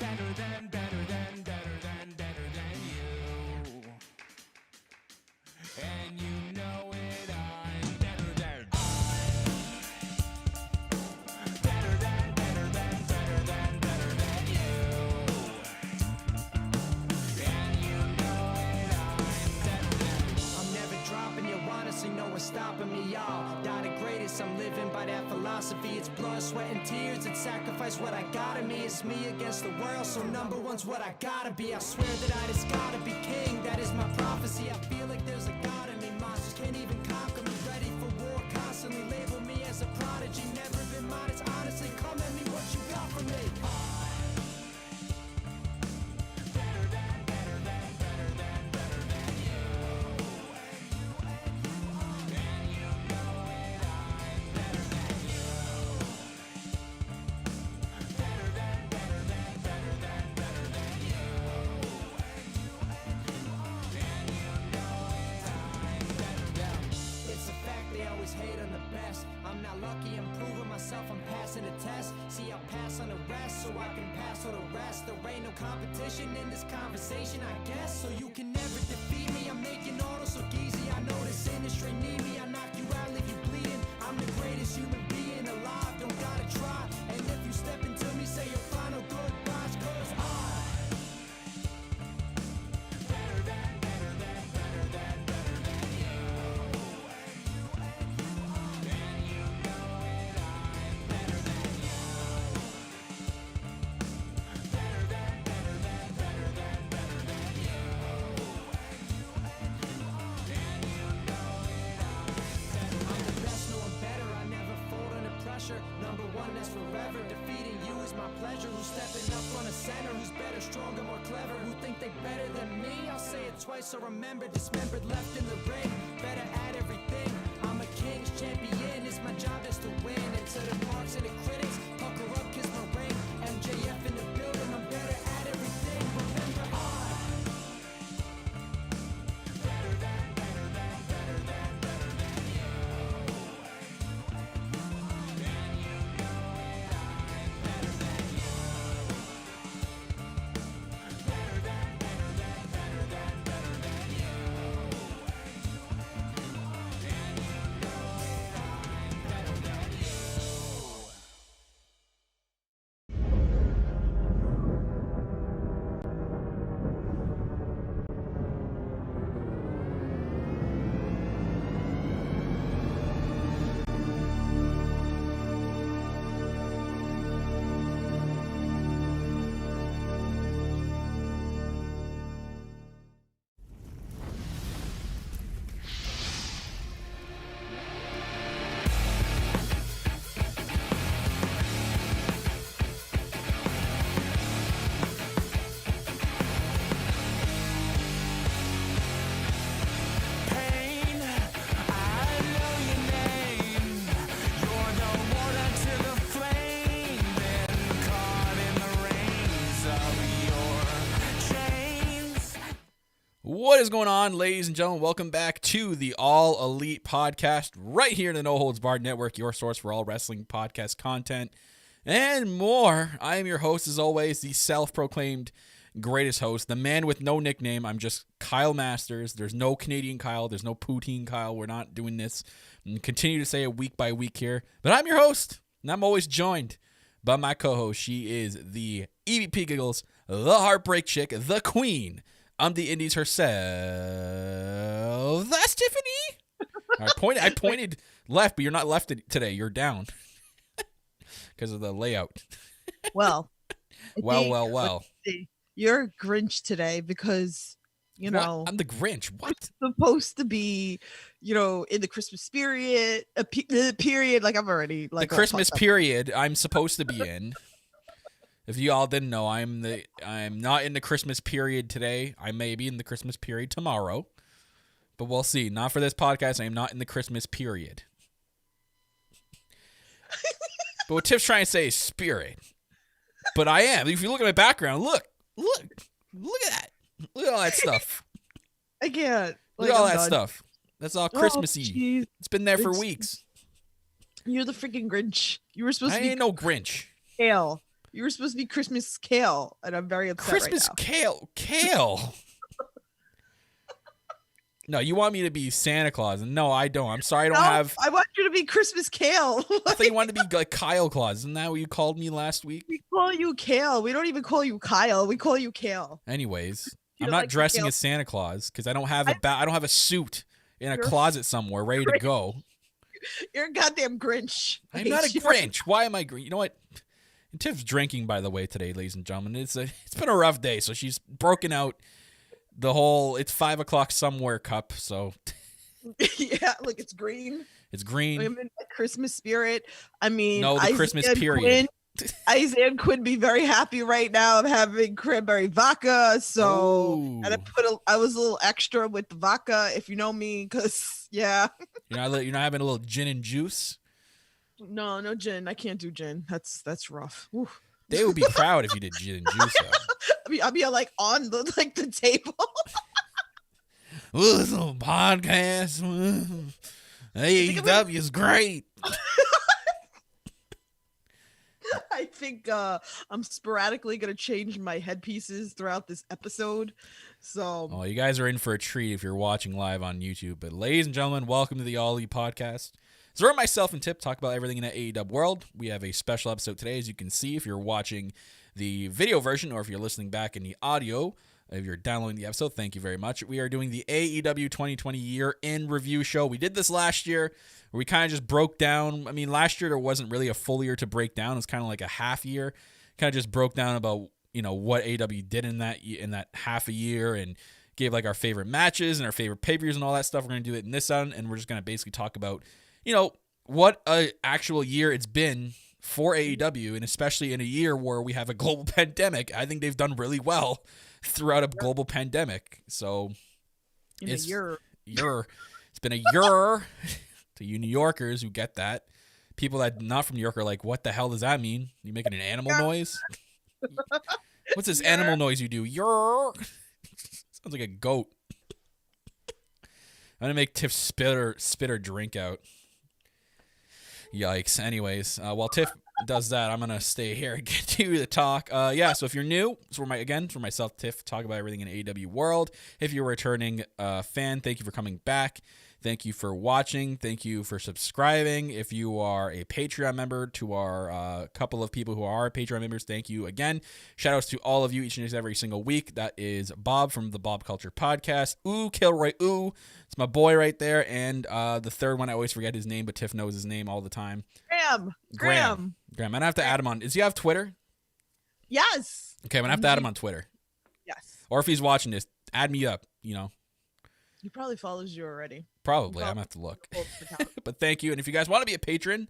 And you know it, I'm better than you. And you know it, I'm better than. I'm never dropping you, honestly, no one's stopping me, y'all. Die the greatest, I'm living by that philosophy. It's blood, sweat, and tears, it's sacrifice what I got in me. It's me against the world, so number one's what I gotta be. I swear that I just gotta be king, that is my prophecy. I feel like there's a God in me, monsters can't even conquer me. Ready for war, constantly label me as a prodigy. Never been modest, honestly, come at me, what you got from me? Hate on the best. I'm not lucky, I'm proving myself, I'm passing the test. See, I'll pass on the rest so I can pass on the rest. There ain't no competition in this conversation, I guess. So you can never defeat me, I'm making all so easy. I know this industry need me, I knock you out, leave you bleeding. I'm the greatest human being alive, don't gotta try. And if you step into me, say your final goodbyes, cause number one, that's forever. Defeating you is my pleasure. Who's stepping up on a center? Who's better, stronger, more clever? Who think they better than me? I'll say it twice, so remember. Dismembered, left in the ring. Better at everything. I'm a king's champion. It's my job just to win. And to the marks and the critics, pucker up, kiss my ring. MJF in the building. I'm better at everything. Remember, What is going on, ladies and gentlemen? Welcome back to the All Elite Podcast, right here in the No Holds Barred Network, your source for all wrestling podcast content and more. I am your host, as always, the self-proclaimed greatest host, the man with no nickname. I'm just Kyle Masters. There's no Canadian Kyle. There's no Poutine Kyle. We're not doing this. And continue to say it week by week here. But I'm your host, and I'm always joined by my co-host. She is the EVP Giggles, the Heartbreak Chick, the Queen. I'm the Indies herself. That's Tiffany. I pointed left, but you're not left today. You're down because of the layout. Well. Well. You're a Grinch today because, you know. I'm the Grinch. What? It's supposed to be, in the Christmas period. Period. Like, I'm already. Like, the Christmas period I'm supposed to be in. If you all didn't know, I'm not in the Christmas period today. I may be in the Christmas period tomorrow, but we'll see. Not for this podcast. I am not in the Christmas period. But what Tiff's trying to say is spirit. But I am. If you look at my background, look at that. Look at all that stuff. I can't. Look at all that stuff. That's all Christmassy. It's been there for weeks. You're the freaking Grinch. You were supposed to be. I ain't no Grinch. Pale. You were supposed to be Christmas Kale, and I'm very upset Christmas right now. Kale. No, you want me to be Santa Claus? No, I don't. I'm sorry, I don't have. I want you to be Christmas Kale. I thought you wanted to be like Kyle Claus. Isn't that what you called me last week? We call you Kale. We don't even call you Kyle. We call you Kale. Anyways, You I'm don't not like the dressing Kale? as Santa Claus because I don't have I don't have a suit in a You're closet somewhere ready to go. You're a goddamn Grinch. I I'm not a hate you. Grinch. Why am I Grinch? You know what? And Tiff's drinking, by the way, today, ladies and gentlemen. It's been a rough day, so she's broken out the whole "it's 5 o'clock somewhere" cup. So Yeah, look, it's green. it's green. I'm in the Christmas spirit. I mean, No, the Isaiah Christmas and period. Isaiah and Quinn be very happy right now. I'm having cranberry vodka, so Ooh. and I was a little extra with the vodka, if you know me, because yeah. You're not having a little gin and juice. No gin. I can't do gin. That's rough. Oof. They would be proud if you did gin and juice. Though. I'll be like on the table. Ooh, this little podcast. AEW is great. I think I'm sporadically gonna change my headpieces throughout this episode. So Oh, you guys are in for a treat if you're watching live on YouTube. But ladies and gentlemen, welcome to the All Elite Podcast. So where myself and Tip talk about everything in the AEW world. We have a special episode today, as you can see if you're watching the video version or if you're listening back in the audio. If you're downloading the episode, thank you very much. We are doing the AEW 2020 year in review show. We did this last year where we kind of just broke down. I mean, last year there wasn't really a full year to break down. It was kind of like a half year. Kind of just broke down about, what AEW did in that half a year and gave like our favorite matches and our favorite pay-per-views and all that stuff. We're going to do it in this one, and we're just going to basically talk about, what a actual year it's been for AEW, and especially in a year where we have a global pandemic. I think they've done really well throughout a global pandemic. So it's a year. It's been a year to you New Yorkers who get that. People that not from New York are like, what the hell does that mean? You making an animal noise? What's this animal noise you do? Yer. Sounds like a goat. I'm gonna make Tiff spit her drink out. Yikes. Anyways, while Tiff does that, I'm gonna stay here and get to the talk. So if you're new, for myself, Tiff, talk about everything in AEW world. If you're a returning fan, thank you for coming back. Thank you for watching. Thank you for subscribing. If you are a Patreon member, to our couple of people who are Patreon members, thank you again. Shout outs to all of you each and every single week. That is Bob from the Bob Culture Podcast. Ooh, Kilroy, ooh. It's my boy right there. And the third one, I always forget his name, but Tiff knows his name all the time. Graham. I'm going to have to add him on. Does he have Twitter? Yes. Okay, I'm going to have to add him on Twitter. Yes. Or if he's watching this, add me up, He probably follows you already. Probably. I'm going to have to look. But thank you. And if you guys want to be a patron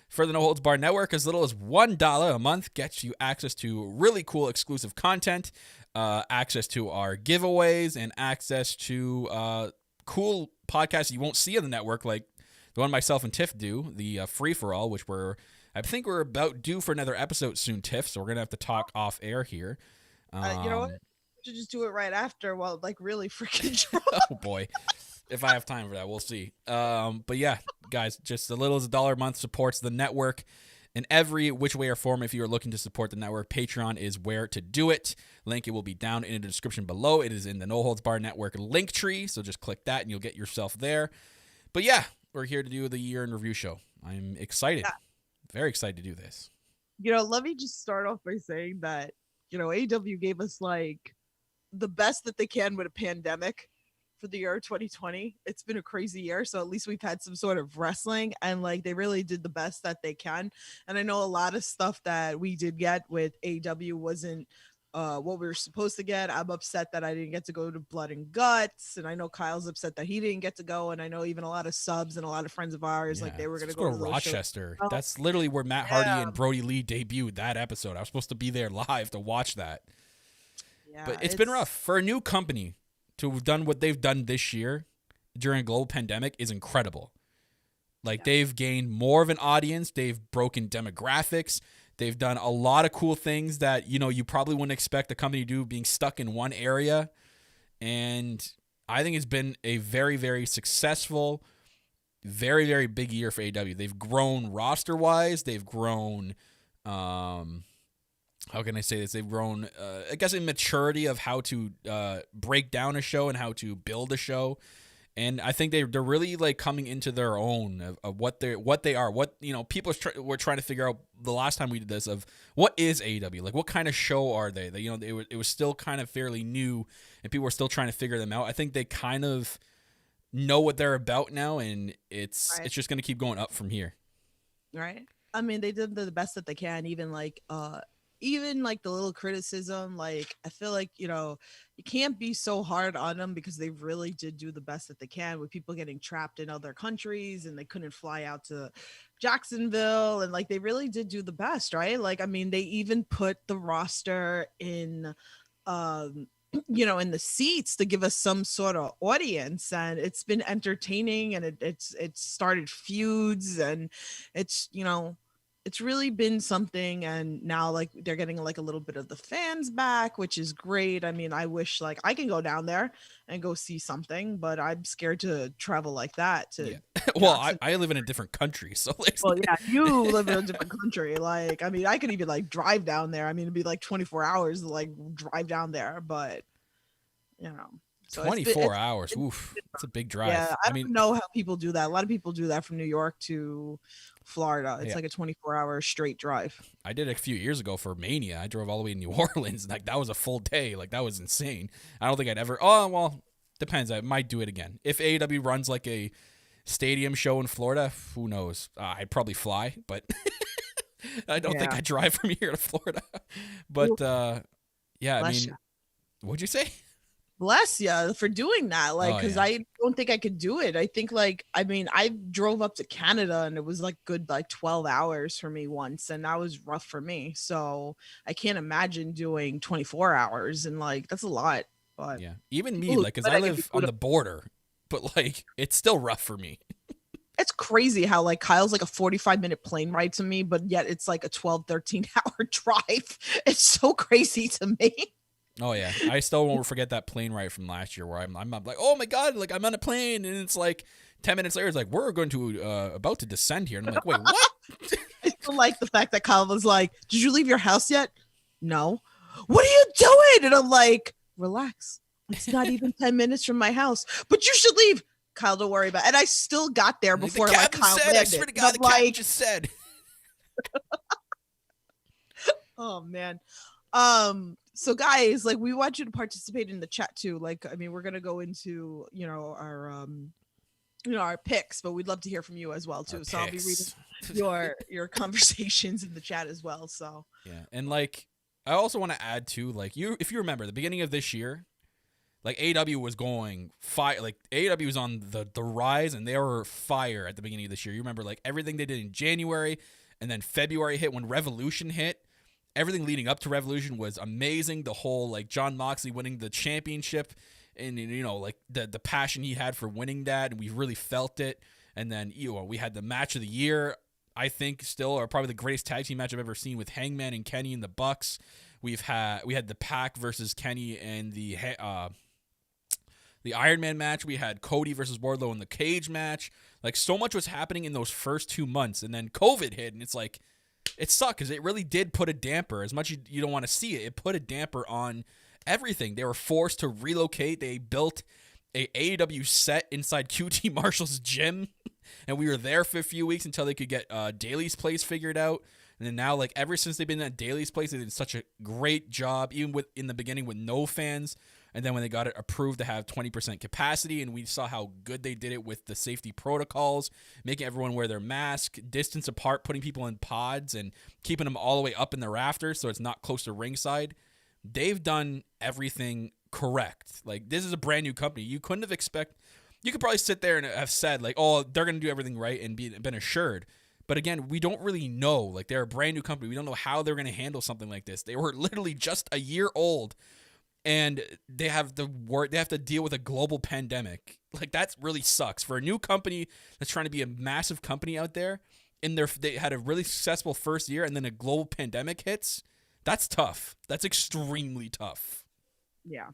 for the No Holds Barred Network, as little as $1 a month gets you access to really cool exclusive content, access to our giveaways, and access to cool podcasts you won't see on the network, like the one myself and Tiff do, the Free-for-All, which I think we're about due for another episode soon, Tiff, so we're going to have to talk off air here. You know what? We should just do it right after while really freaking drunk. Oh, boy. If I have time for that, we'll see. But yeah, guys, just as little as $1 a month supports the network in every which way or form. If you are looking to support the network, Patreon is where to do it. Link, it will be down in the description below. It is in the No Holds Barred Network link tree, so just click that and you'll get yourself there. But yeah, we're here to do the year in review show. I'm excited. Yeah. Very excited to do this. Let me just start off by saying that, AEW gave us like the best that they can with a pandemic for the year 2020. It's been a crazy year, so at least we've had some sort of wrestling, and like they really did the best that they can. And I know a lot of stuff that we did get with AEW wasn't what we were supposed to get. I'm upset that I didn't get to go to Blood and Guts, and I know Kyle's upset that he didn't get to go, and I know even a lot of subs and a lot of friends of ours, like they were going to go to Rochester. That's literally where Matt Hardy and Brody Lee debuted that episode. I was supposed to be there live to watch that. Yeah, but it's been rough for a new company to have done what they've done this year during a global pandemic is incredible. Like they've gained more of an audience. They've broken demographics. They've done a lot of cool things that, you probably wouldn't expect a company to do, being stuck in one area. And I think it's been a very, very successful, very, very big year for AEW. They've grown roster-wise. They've grown how can I say this? They've grown, I guess, in maturity of how to break down a show and how to build a show. And I think they're really like coming into their own of what they are. What, you know, people were trying to figure out the last time we did this of what is AEW, like what kind of show are they? That, you know, it was still kind of fairly new, and people were still trying to figure them out. I think they kind of know what they're about now, and it's just going to keep going up from here. Right. I mean, they did the best that they can, even like the little criticism, like I feel like, you know, you can't be so hard on them because they really did do the best that they can with people getting trapped in other countries and they couldn't fly out to Jacksonville, and like they really did do the best, right? Like, I mean, they even put the roster in you know, in the seats to give us some sort of audience, and it's been entertaining, and it's started feuds, and it's, you know, it's really been something. And now like they're getting like a little bit of the fans back, which is great. I mean, I wish like I can go down there and go see something, but I'm scared to travel like that to Well, I live in a different country, so well, yeah, you live in a different country. Like, I mean, I could even like drive down there. I mean, it'd be like 24 hours to like drive down there, but you know, so 24 hours. Oof, that's a big drive. Yeah, I don't know how people do that. A lot of people do that from New York to Florida. It's like a 24-hour straight drive. I did it a few years ago for Mania. I drove all the way to New Orleans. Like, that was a full day. Like, that was insane. I don't think I'd ever. Oh, well, depends. I might do it again. If AEW runs like a stadium show in Florida, who knows? I'd probably fly, but I don't think I'd drive from here to Florida. But yeah, I mean, what'd you say? Bless you for doing that. Like, because I don't think I could do it. I think like, I mean, I drove up to Canada and it was like good, like 12 hours for me once. And that was rough for me. So I can't imagine doing 24 hours, and like, that's a lot. But yeah, even me, like, because I live on the border, but like, it's still rough for me. It's crazy how like Kyle's like a 45-minute plane ride to me, but yet it's like a 12-13 hour drive. It's so crazy to me. Oh yeah, I still won't forget that plane ride from last year where I'm like, oh my god, like I'm on a plane, and it's like 10 minutes later, it's like we're going to about to descend here, and I'm like, wait, what? I still like the fact that Kyle was like, did you leave your house yet? No. What are you doing? And I'm like, relax. It's not even 10 minutes from my house, but you should leave. Kyle, don't worry about it. And I still got there before like Kyle said, landed. I swear to God, the captain just said. Oh man. So guys, like, we want you to participate in the chat too. Like, I mean, we're gonna go into, you know, our picks, but we'd love to hear from you as well too. So I'll be reading your conversations in the chat as well. So yeah, and like I also want to add too, like if you remember the beginning of this year, like AEW was going fire, like AEW was on the rise, and they were fire at the beginning of this year. You remember like everything they did in January, and then February hit when Revolution hit. Everything leading up to Revolution was amazing. The whole like Jon Moxley winning the championship, and you know, like the passion he had for winning that, and we really felt it. And then, you know, we had the match of the year, I think, still, or probably the greatest tag team match I've ever seen, with Hangman and Kenny and the Bucks. We had the Pac versus Kenny and the Iron Man match. We had Cody versus Wardlow in the cage match. Like, so much was happening in those first 2 months, and then COVID hit, and it's like, it sucked because it really did put a damper. As much as you don't want to see it, it put a damper on everything. They were forced to relocate. They built a AEW set inside QT Marshall's gym, and we were there for a few weeks until they could get Daly's Place figured out. And then now, like, ever since they've been at Daly's Place, they did such a great job, even in the beginning with no fans. And then when they got it approved to have 20% capacity, and we saw how good they did it with the safety protocols, making everyone wear their mask, distance apart, putting people in pods, and keeping them all the way up in the rafters so it's not close to ringside. They've done everything correct. Like, this is a brand new company. You couldn't have you could probably sit there and have said, like, oh, they're going to do everything right and been assured. But again, we don't really know. Like, they're a brand new company. We don't know how they're going to handle something like this. They were literally just a year old, and they have to deal with a global pandemic. Like, that really sucks for a new company that's trying to be a massive company out there. And they had a really successful first year, and then a global pandemic hits. That's tough. That's extremely tough. Yeah,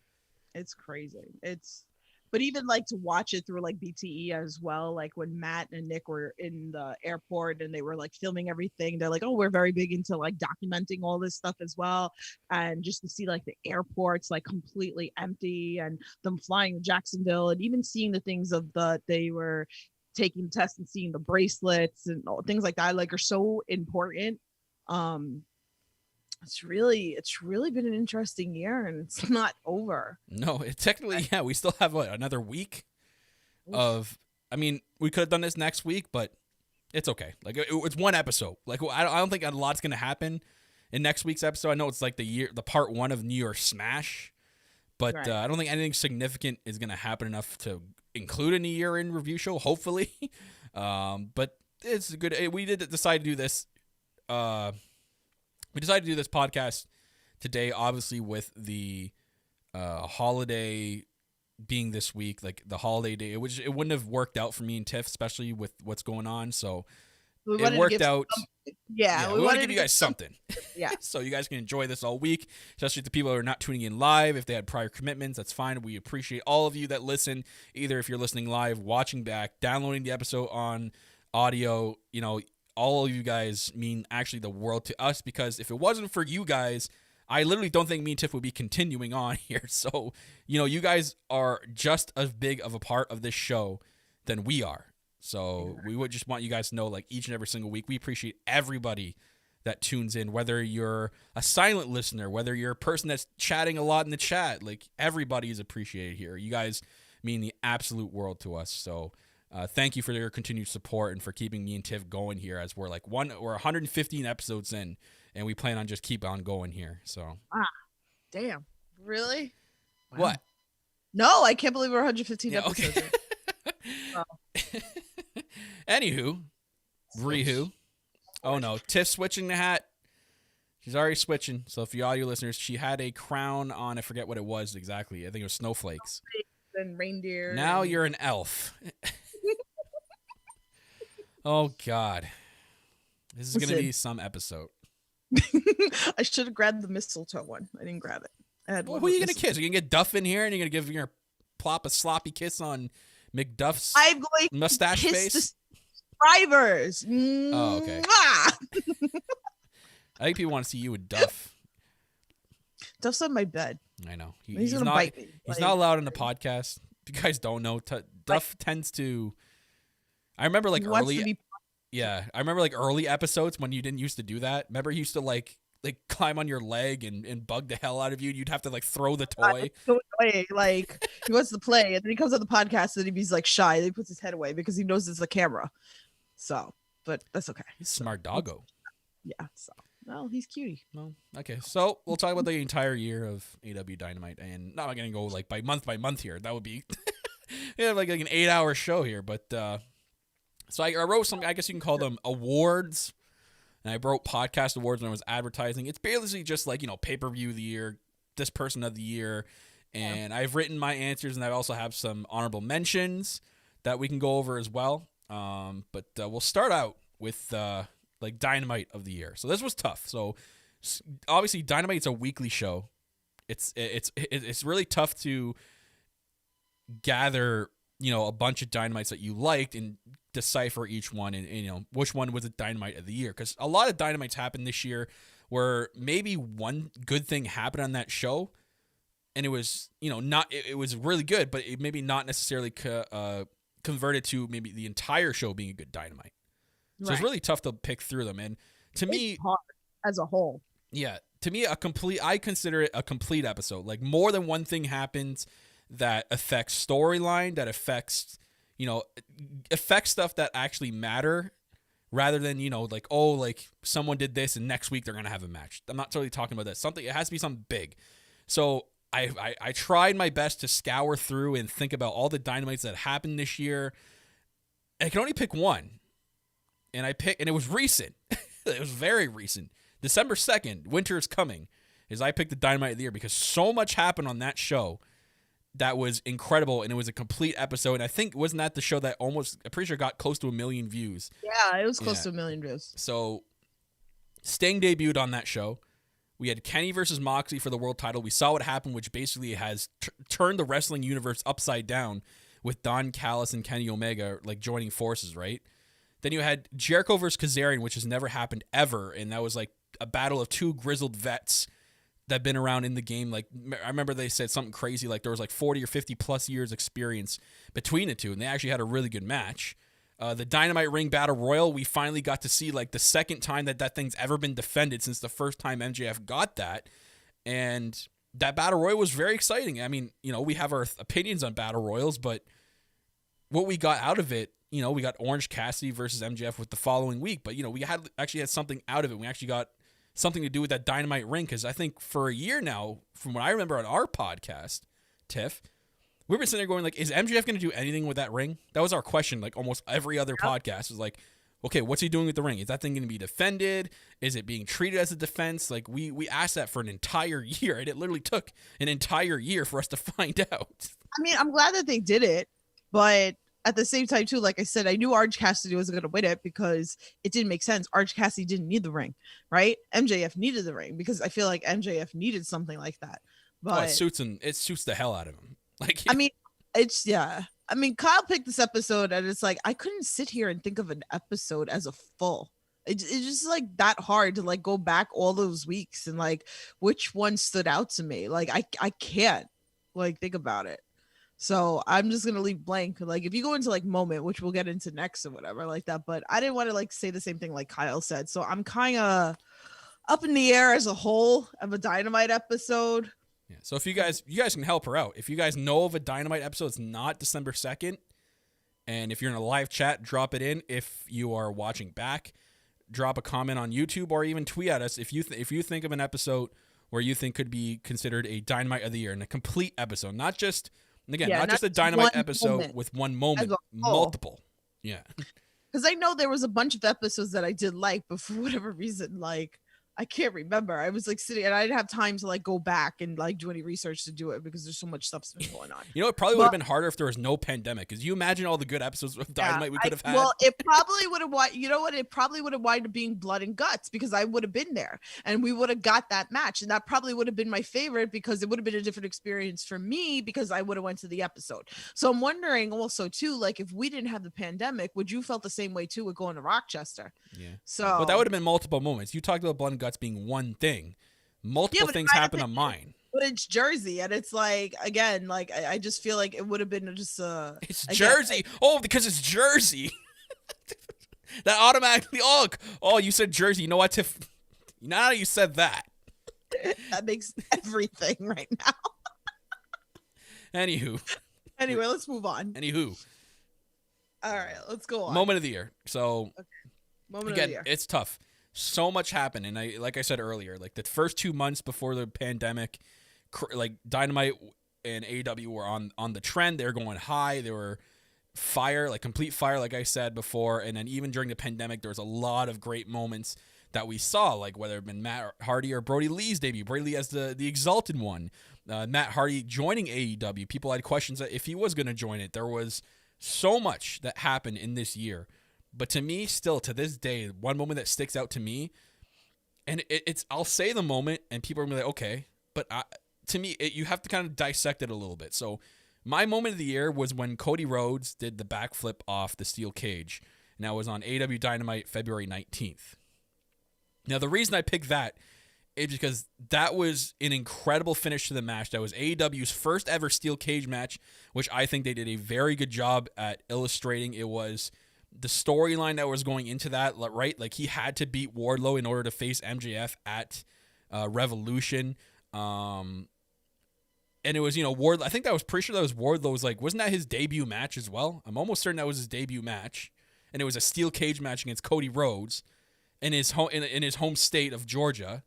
it's crazy. It's But even like to watch it through like BTE as well, like when Matt and Nick were in the airport and they were like filming everything, they're like, oh, we're very big into like documenting all this stuff as well. And just to see like the airports like completely empty and them flying to Jacksonville and even seeing the things of they were taking tests and seeing the bracelets and things like that, like are so important. It's really been an interesting year, and it's not over. No, it technically, yeah, we still have another week of. I mean, we could have done this next week, but it's okay. Like it's one episode. Like I don't think a lot's gonna happen in next week's episode. I know it's like the part 1 of New Year Smash, but Right. I don't think anything significant is gonna happen enough to include a New Year in review show. Hopefully, but it's good. We did decide to do this. We decided to do this podcast today, obviously with the holiday being this week, like the holiday day, which it wouldn't have worked out for me and Tiff, especially with what's going on. So it worked out. Yeah, we want to give you guys something. Yeah. So you guys can enjoy this all week, especially the people who are not tuning in live. If they had prior commitments, that's fine. We appreciate all of you that listen, either if you're listening live, watching back, downloading the episode on audio, all of you guys mean actually the world to us, because if it wasn't for you guys, I literally don't think me and Tiff would be continuing on here. So, you guys are just as big of a part of this show than we are. So we would just want you guys to know, like each and every single week, we appreciate everybody that tunes in, whether you're a silent listener, whether you're a person that's chatting a lot in the chat, like everybody is appreciated here. You guys mean the absolute world to us. So, thank you for your continued support and for keeping me and Tiff going here, as we're 115 episodes in, and we plan on just keep on going here. So, Damn, really? Wow. What? No, I can't believe we're 115 episodes. Okay. Anywho, Rihu. Oh no, Tiff switching the hat. She's already switching. So for you audio listeners, she had a crown on. I forget what it was exactly. I think it was snowflakes. And reindeer. Now you're an elf. Oh, God. This is going to be some episode. I should have grabbed the mistletoe one. I didn't grab it. Well, who are you going to kiss? Are you going to get Duff in here and you're going to give your plop a sloppy kiss on McDuff's I'm going mustache to kiss face? the subscribers. Oh, okay. Mwah! I think people want to see you with Duff. Duff's on my bed. I know. He's going to bite me. He's not allowed in the podcast. If you guys don't know, Duff tends to... I remember early episodes when you didn't used to do that. Remember he used to like climb on your leg and bug the hell out of you. You'd have to throw the toy. Like he wants to play, and then he comes on the podcast and he's like shy. He puts his head away because he knows it's a camera. So, but that's okay. He's a smart doggo. Yeah. So, well, he's cutie. Well, okay. So we'll talk about the entire year of AEW Dynamite, and not going to go by month here. That would be like an 8-hour show here, but. So I wrote some, I guess you can call them awards, and I wrote podcast awards when I was advertising. It's basically just pay-per-view of the year, this person of the year, and I've written my answers, and I also have some honorable mentions that we can go over as well. But we'll start out with Dynamite of the year. So this was tough. So obviously Dynamite's a weekly show. It's really tough to gather a bunch of Dynamites that you liked and decipher each one and which one was a Dynamite of the year, because a lot of Dynamites happened this year where maybe one good thing happened on that show and it was it was really good, but it maybe not necessarily converted to maybe the entire show being a good Dynamite. So it's really tough to pick through them, and to me, hard as a whole, to me I consider it a complete episode. Like more than one thing happens that affects storyline, that affects stuff that actually matter, rather than someone did this and next week they're gonna have a match. I'm not totally talking about that. It has to be something big. So I tried my best to scour through and think about all the Dynamites that happened this year. And I can only pick one, and it was recent. It was very recent. December 2nd, Winter is Coming, I picked the Dynamite of the year because so much happened on that show that was incredible, and it was a complete episode. And I think, wasn't that the show that I'm pretty sure got close to 1 million views? Yeah, it was close to 1 million views. So Sting debuted on that show. We had Kenny versus Moxley for the world title. We saw what happened, which basically has turned the wrestling universe upside down with Don Callis and Kenny Omega like joining forces, right? Then you had Jericho versus Kazarian, which has never happened ever, and that was like a battle of two grizzled vets that have been around in the game. Like, I remember they said something crazy, like there was like 40 or 50 plus years experience between the two, and they actually had a really good match. The Dynamite Ring Battle Royal, we finally got to see like the second time that thing's ever been defended since the first time MJF got that. And that Battle Royal was very exciting. I mean, you know, we have our opinions on Battle Royals, but what we got out of it, you know, we got Orange Cassidy versus MJF with the following week, but, you know, we actually had something out of it. We actually got something to do with that Dynamite ring, because I think for a year now, from what I remember on our podcast, Tiff, we've been sitting there going, like, is MJF going to do anything with that ring? That was our question, like, almost every other podcast was like, okay, what's he doing with the ring? Is that thing going to be defended? Is it being treated as a defense? Like, we asked that for an entire year, and it literally took an entire year for us to find out. I mean, I'm glad that they did it, but at the same time, too, like I said, I knew Orange Cassidy wasn't going to win it because it didn't make sense. Orange Cassidy didn't need the ring, right? MJF needed the ring because I feel like MJF needed something like that. But it suits the hell out of him. Like, I mean, I mean, Kyle picked this episode, and it's like I couldn't sit here and think of an episode as a full. It's just like that hard to like go back all those weeks and like which one stood out to me. Like I can't like think about it. So I'm just gonna leave blank. Like if you go into like moment, which we'll get into next or whatever like that, but I didn't want to like say the same thing like Kyle said. So I'm kind of up in the air as a whole of a Dynamite episode. Yeah. So if you guys can help her out. If you guys know of a Dynamite episode, it's not December 2nd. And if you're in a live chat, drop it in. If you are watching back, drop a comment on YouTube or even tweet at us if you think of an episode where you think could be considered a Dynamite of the year and a complete episode, not just. And again, not just a Dynamite episode with one moment, multiple. Yeah. Because I know there was a bunch of episodes that I did like, but for whatever reason, like, I can't remember. I was like sitting and I didn't have time to like go back and like do any research to do it because there's so much stuff's been going on. You know, it probably would have been harder if there was no pandemic. Because you imagine all the good episodes of Dynamite we could have had. Well, it probably would have, you know what? It probably would have wound up being blood and guts because I would have been there and we would have got that match. And that probably would have been my favorite because it would have been a different experience for me because I would have went to the episode. So I'm wondering also too, like if we didn't have the pandemic, would you felt the same way too with going to Rochester? Yeah. So, but that would have been multiple moments. You talked about blood and guts being one thing. Multiple things happen on mine. But it's Jersey, and it's like again, like I just feel like it would have been just it's Jersey. Because it's Jersey. That automatically. Oh, you said Jersey. You know what, Tiff? Now you said that. That makes everything right now. Anyway, let's move on. All right, let's go on. Moment of the year. So, okay. Moment again, of the year. it's tough. So much happened, and like I said earlier, like the first 2 months before the pandemic, like Dynamite and AEW were on the trend. They were going high. They were fire, like complete fire, like I said before. And then even during the pandemic, there was a lot of great moments that we saw, like whether it been Matt Hardy or Brody Lee's debut. Brody Lee as the Exalted One. Matt Hardy joining AEW. People had questions that if he was going to join it. There was so much that happened in this year. But to me, still to this day, one moment that sticks out to me, and it's I'll say the moment, and people are gonna be like, okay, but to me, you have to kind of dissect it a little bit. So, my moment of the year was when Cody Rhodes did the backflip off the steel cage, and that was on AEW Dynamite February 19th. Now, the reason I picked that is because that was an incredible finish to the match. That was AEW's first ever steel cage match, which I think they did a very good job at illustrating. It was the storyline that was going into that, right? Like he had to beat Wardlow in order to face MJF at Revolution. And it was, Wardlow. I think that was pretty sure that was Wardlow's, like, wasn't that his debut match as well? I'm almost certain that was his debut match. And it was a steel cage match against Cody Rhodes in his home state of Georgia.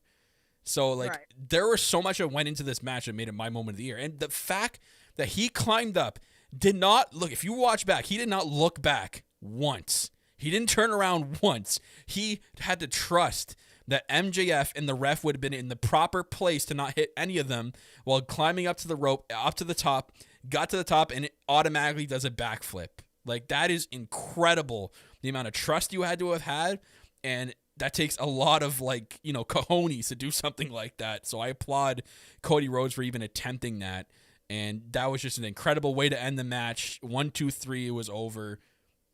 So, like, right. There was so much that went into this match that made it my moment of the year. And the fact that he climbed up, did not look, if you watch back, he did not look back once. He didn't turn around once. He had to trust that MJF and the ref would have been in the proper place to not hit any of them while climbing up to the rope, up to the top, got to the top, and it automatically does a backflip. Like, that is incredible, the amount of trust you had to have had. And that takes a lot of like, cojones to do something like that. So I applaud Cody Rhodes for even attempting that. And that was just an incredible way to end the match. 1, 2, 3, it was over.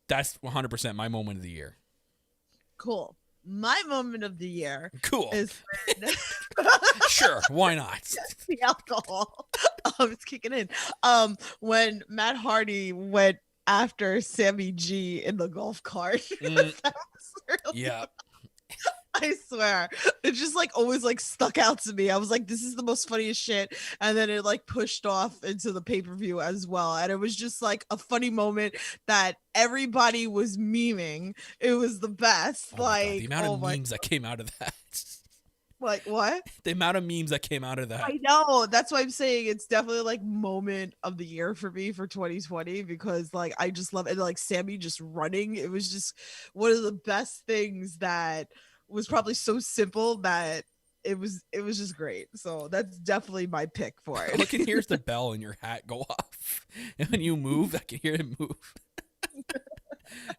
That's 100% my moment of the year. Cool. My moment of the year Cool. is when Sure, why not? the alcohol it's kicking in. When Matt Hardy went after Sammy G in the golf cart. That was really Yeah. I swear, it just like always like stuck out to me. I was like, this is the most funniest shit. And then it like pushed off into the pay-per-view as well. And it was just like a funny moment that everybody was memeing. It was the best. Oh my God, like the amount of memes that came out of that. Like what? The amount of memes that came out of that. I know. That's why I'm saying it's definitely like moment of the year for me for 2020 because like I just love it. Like Sammy just running. It was just one of the best things that was probably so simple that it was just great. So that's definitely my pick for it. All I can hear is the bell in your hat go off. And when you move, I can hear it move.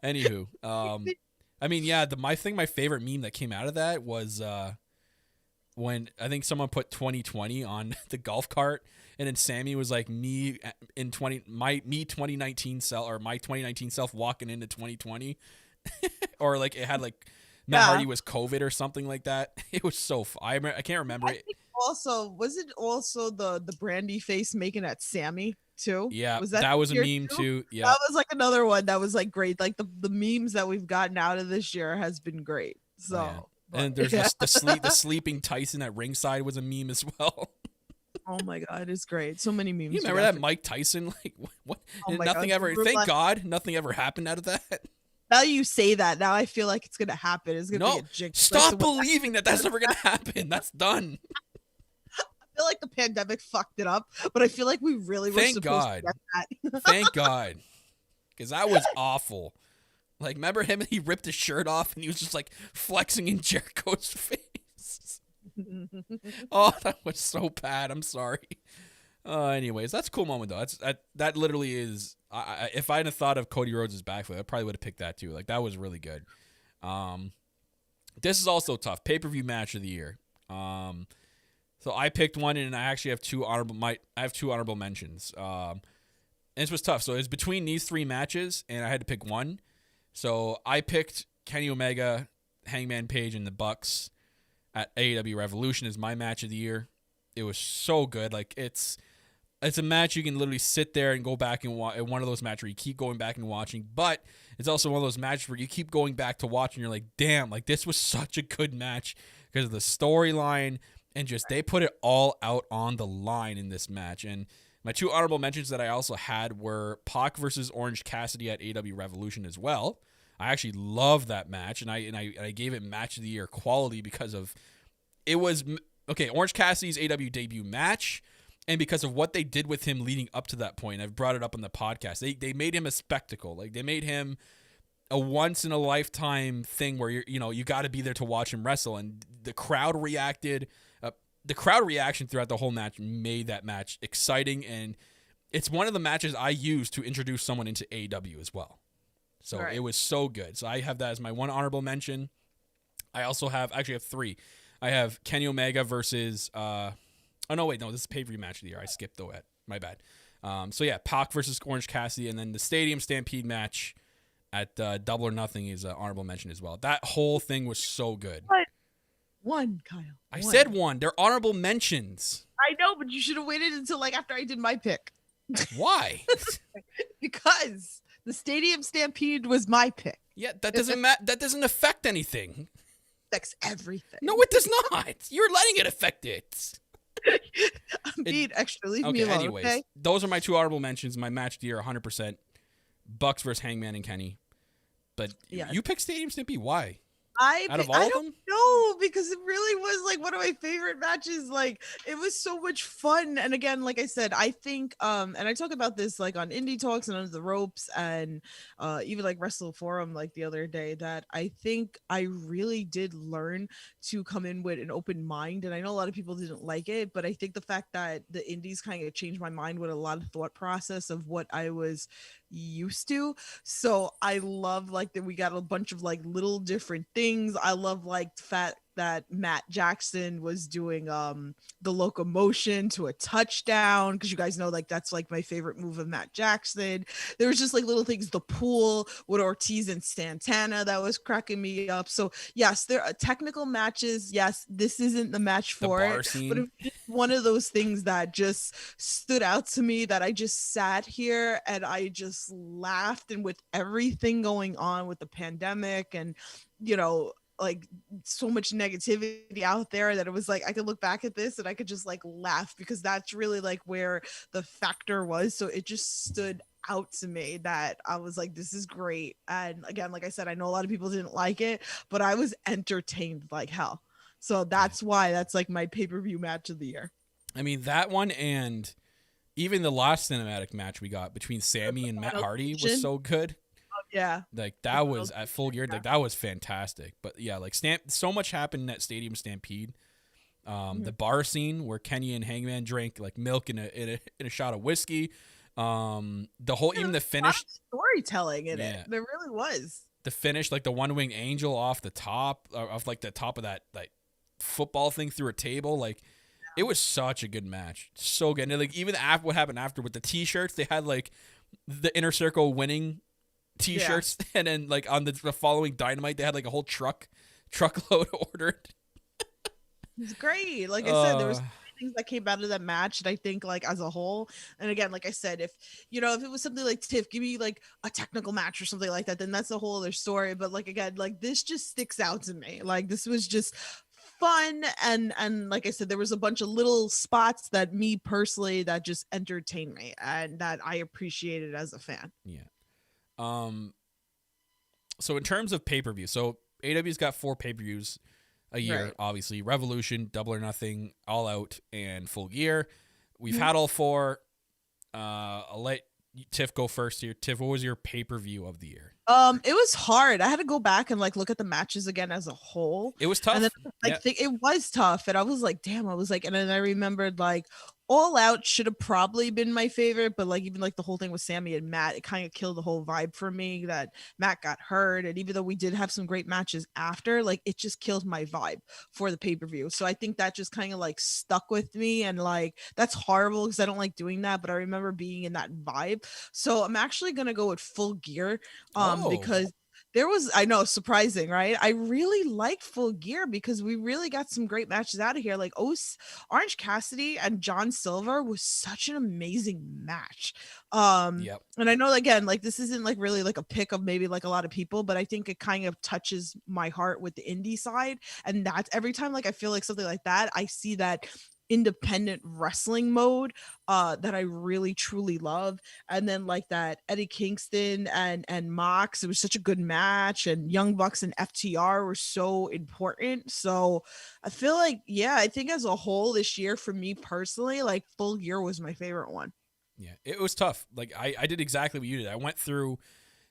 Anywho, I mean, yeah, my favorite meme that came out of that was when I think someone put 2020 on the golf cart, and then Sammy was like me in 2019 self, or my 2019 self walking into 2020, or like it had like Matt Hardy was COVID or something like that. It was so I can't remember it. Also, was it also the brandy face making that Sammy too? Yeah, was that was a meme too. Yeah, that was like another one that was like great. Like the memes that we've gotten out of this year has been great. So. Yeah. And there's just the sleeping Tyson at ringside was a meme as well. Oh my God, it's great. So many memes. You remember that Mike Tyson? Like what? Oh nothing God. ever. Thank God, nothing ever happened out of that. Now you say that, now I feel like it's gonna happen. It's gonna be a jinx. Stop believing that's never gonna happen. That's done. I feel like the pandemic fucked it up, but I feel like we really were supposed to get that. Thank God, because that was awful. Like, remember him? He ripped his shirt off and he was just like flexing in Jericho's face. Oh, that was so bad. I'm sorry. Anyways, that's a cool moment though. That literally is. If I hadn't thought of Cody Rhodes' backflip, I probably would have picked that too. Like that was really good. This is also tough. Pay-per-view match of the year. So I picked one, and I actually have two honorable mentions. And this was tough. So it was between these three matches, and I had to pick one. So I picked Kenny Omega, Hangman Page, and the Bucks at AEW Revolution as my match of the year. It was so good. Like it's a match you can literally sit there and go back and watch. One of those matches where you keep going back and watching, but it's also one of those matches where you keep going back to watch and you're like, damn, like this was such a good match because of the storyline and just they put it all out on the line in this match. And my two honorable mentions that I also had were Pac versus Orange Cassidy at AEW Revolution as well. I actually love that match, and I gave it match of the year quality because of it was okay. Orange Cassidy's AEW debut match, and because of what they did with him leading up to that point. I've brought it up on the podcast. They made him a spectacle. Like they made him a once in a lifetime thing where you got to be there to watch him wrestle, and the crowd reacted. The crowd reaction throughout the whole match made that match exciting, and it's one of the matches I used to introduce someone into AEW as well. So It was so good. So I have that as my one honorable mention. I also have three. I have Kenny Omega versus this is pay-per-view match of the year. I skipped though. My bad. Pac versus Orange Cassidy, and then the Stadium Stampede match at Double or Nothing is an honorable mention as well. That whole thing was so good. One, Kyle. I said one. They're honorable mentions. I know, but you should have waited until like after I did my pick. Why? Because the Stadium Stampede was my pick. Yeah, that doesn't that doesn't affect anything. Affects everything. No, it does not. You're letting it affect it. I'm being extra. Leave me alone. Anyways, okay? Those are my two honorable mentions. My match of the year, 100%. Bucks versus Hangman and Kenny. But you picked Stadium Stampede. Why? Out of all of them? No, because it really was like one of my favorite matches. Like it was so much fun. And again, like I said, I think and I talk about this like on Indie Talks and Under the Ropes and even like Wrestle Forum like the other day, that I think I really did learn to come in with an open mind. And I know a lot of people didn't like it, but I think the fact that the Indies kind of changed my mind with a lot of thought process of what I was used to. So I love like that we got a bunch of like little different things. I love like the fact that Matt Jackson was doing the locomotion to a touchdown, because you guys know like that's like my favorite move of Matt Jackson. There was just like little things, the pool with Ortiz and Santana, that was cracking me up. So yes, there are technical matches. Yes, this isn't the match The for bar it, scene. but it was just one of those things that just stood out to me, that I just sat here and I just laughed. And with everything going on with the pandemic and, you know, like so much negativity out there, that it was like I could look back at this and I could just like laugh, because that's really like where the factor was. So it just stood out to me that I was like, this is great. And again, like I said, I know a lot of people didn't like it, but I was entertained like hell. So that's why that's like my pay-per-view match of the year. I mean, that one, and even the last cinematic match we got between Sammy and Matt Hardy was so good. Yeah. Like that was at Full Gear. Like that was fantastic. But yeah, like so much happened in that Stadium Stampede. The bar scene where Kenny and Hangman drank like milk in a shot of whiskey. The whole, even the finish, storytelling in it. There really was. The finish, like the one wing angel off the top of like the top of that like football thing through a table. Like it was such a good match. So good. And like even after what happened after with the t-shirts, they had like the Inner Circle winning t-shirts, and then like on the following Dynamite they had like a whole truckload ordered. It's great. Like I said, there was things that came out of that match, and I think like as a whole, and again, like I said, if it was something like Tiff, give me like a technical match or something like that, then that's a whole other story. But like again, like this just sticks out to me. Like this was just fun, and like I said, there was a bunch of little spots that me personally that just entertained me and that I appreciated as a fan. So in terms of pay-per-view, so AEW's got 4 pay-per-views a year, Right. obviously. Revolution, Double or Nothing, All Out, and Full Gear. We've had all 4. I'll let Tiff go first here. Tiff, what was your pay-per-view of the year? It was hard. I had to go back and like look at the matches again as a whole. It was tough. And then it was tough. And I was like, damn, and then I remembered like All Out should have probably been my favorite, but like even like the whole thing with Sammy and Matt, it kind of killed the whole vibe for me, that Matt got hurt. And even though we did have some great matches after, like it just killed my vibe for the pay-per-view. So I think that just kind of like stuck with me, and like that's horrible because I don't like doing that, but I remember being in that vibe. So I'm actually gonna go with Full Gear. Because there was, I know, surprising, right? I really liked Full Gear because we really got some great matches out of here. Like Orange Cassidy and John Silver was such an amazing match. And I know, again, like this isn't like really like a pick of maybe like a lot of people, but I think it kind of touches my heart with the indie side. And that's every time like I feel like something like that, I see that independent wrestling mode that I really truly love. And then like that Eddie Kingston and Mox, it was such a good match, and Young Bucks and FTR were so important. So I feel like, I think as a whole this year for me personally, like Full Gear was my favorite one. Yeah, it was tough. Like I did exactly what you did. I went through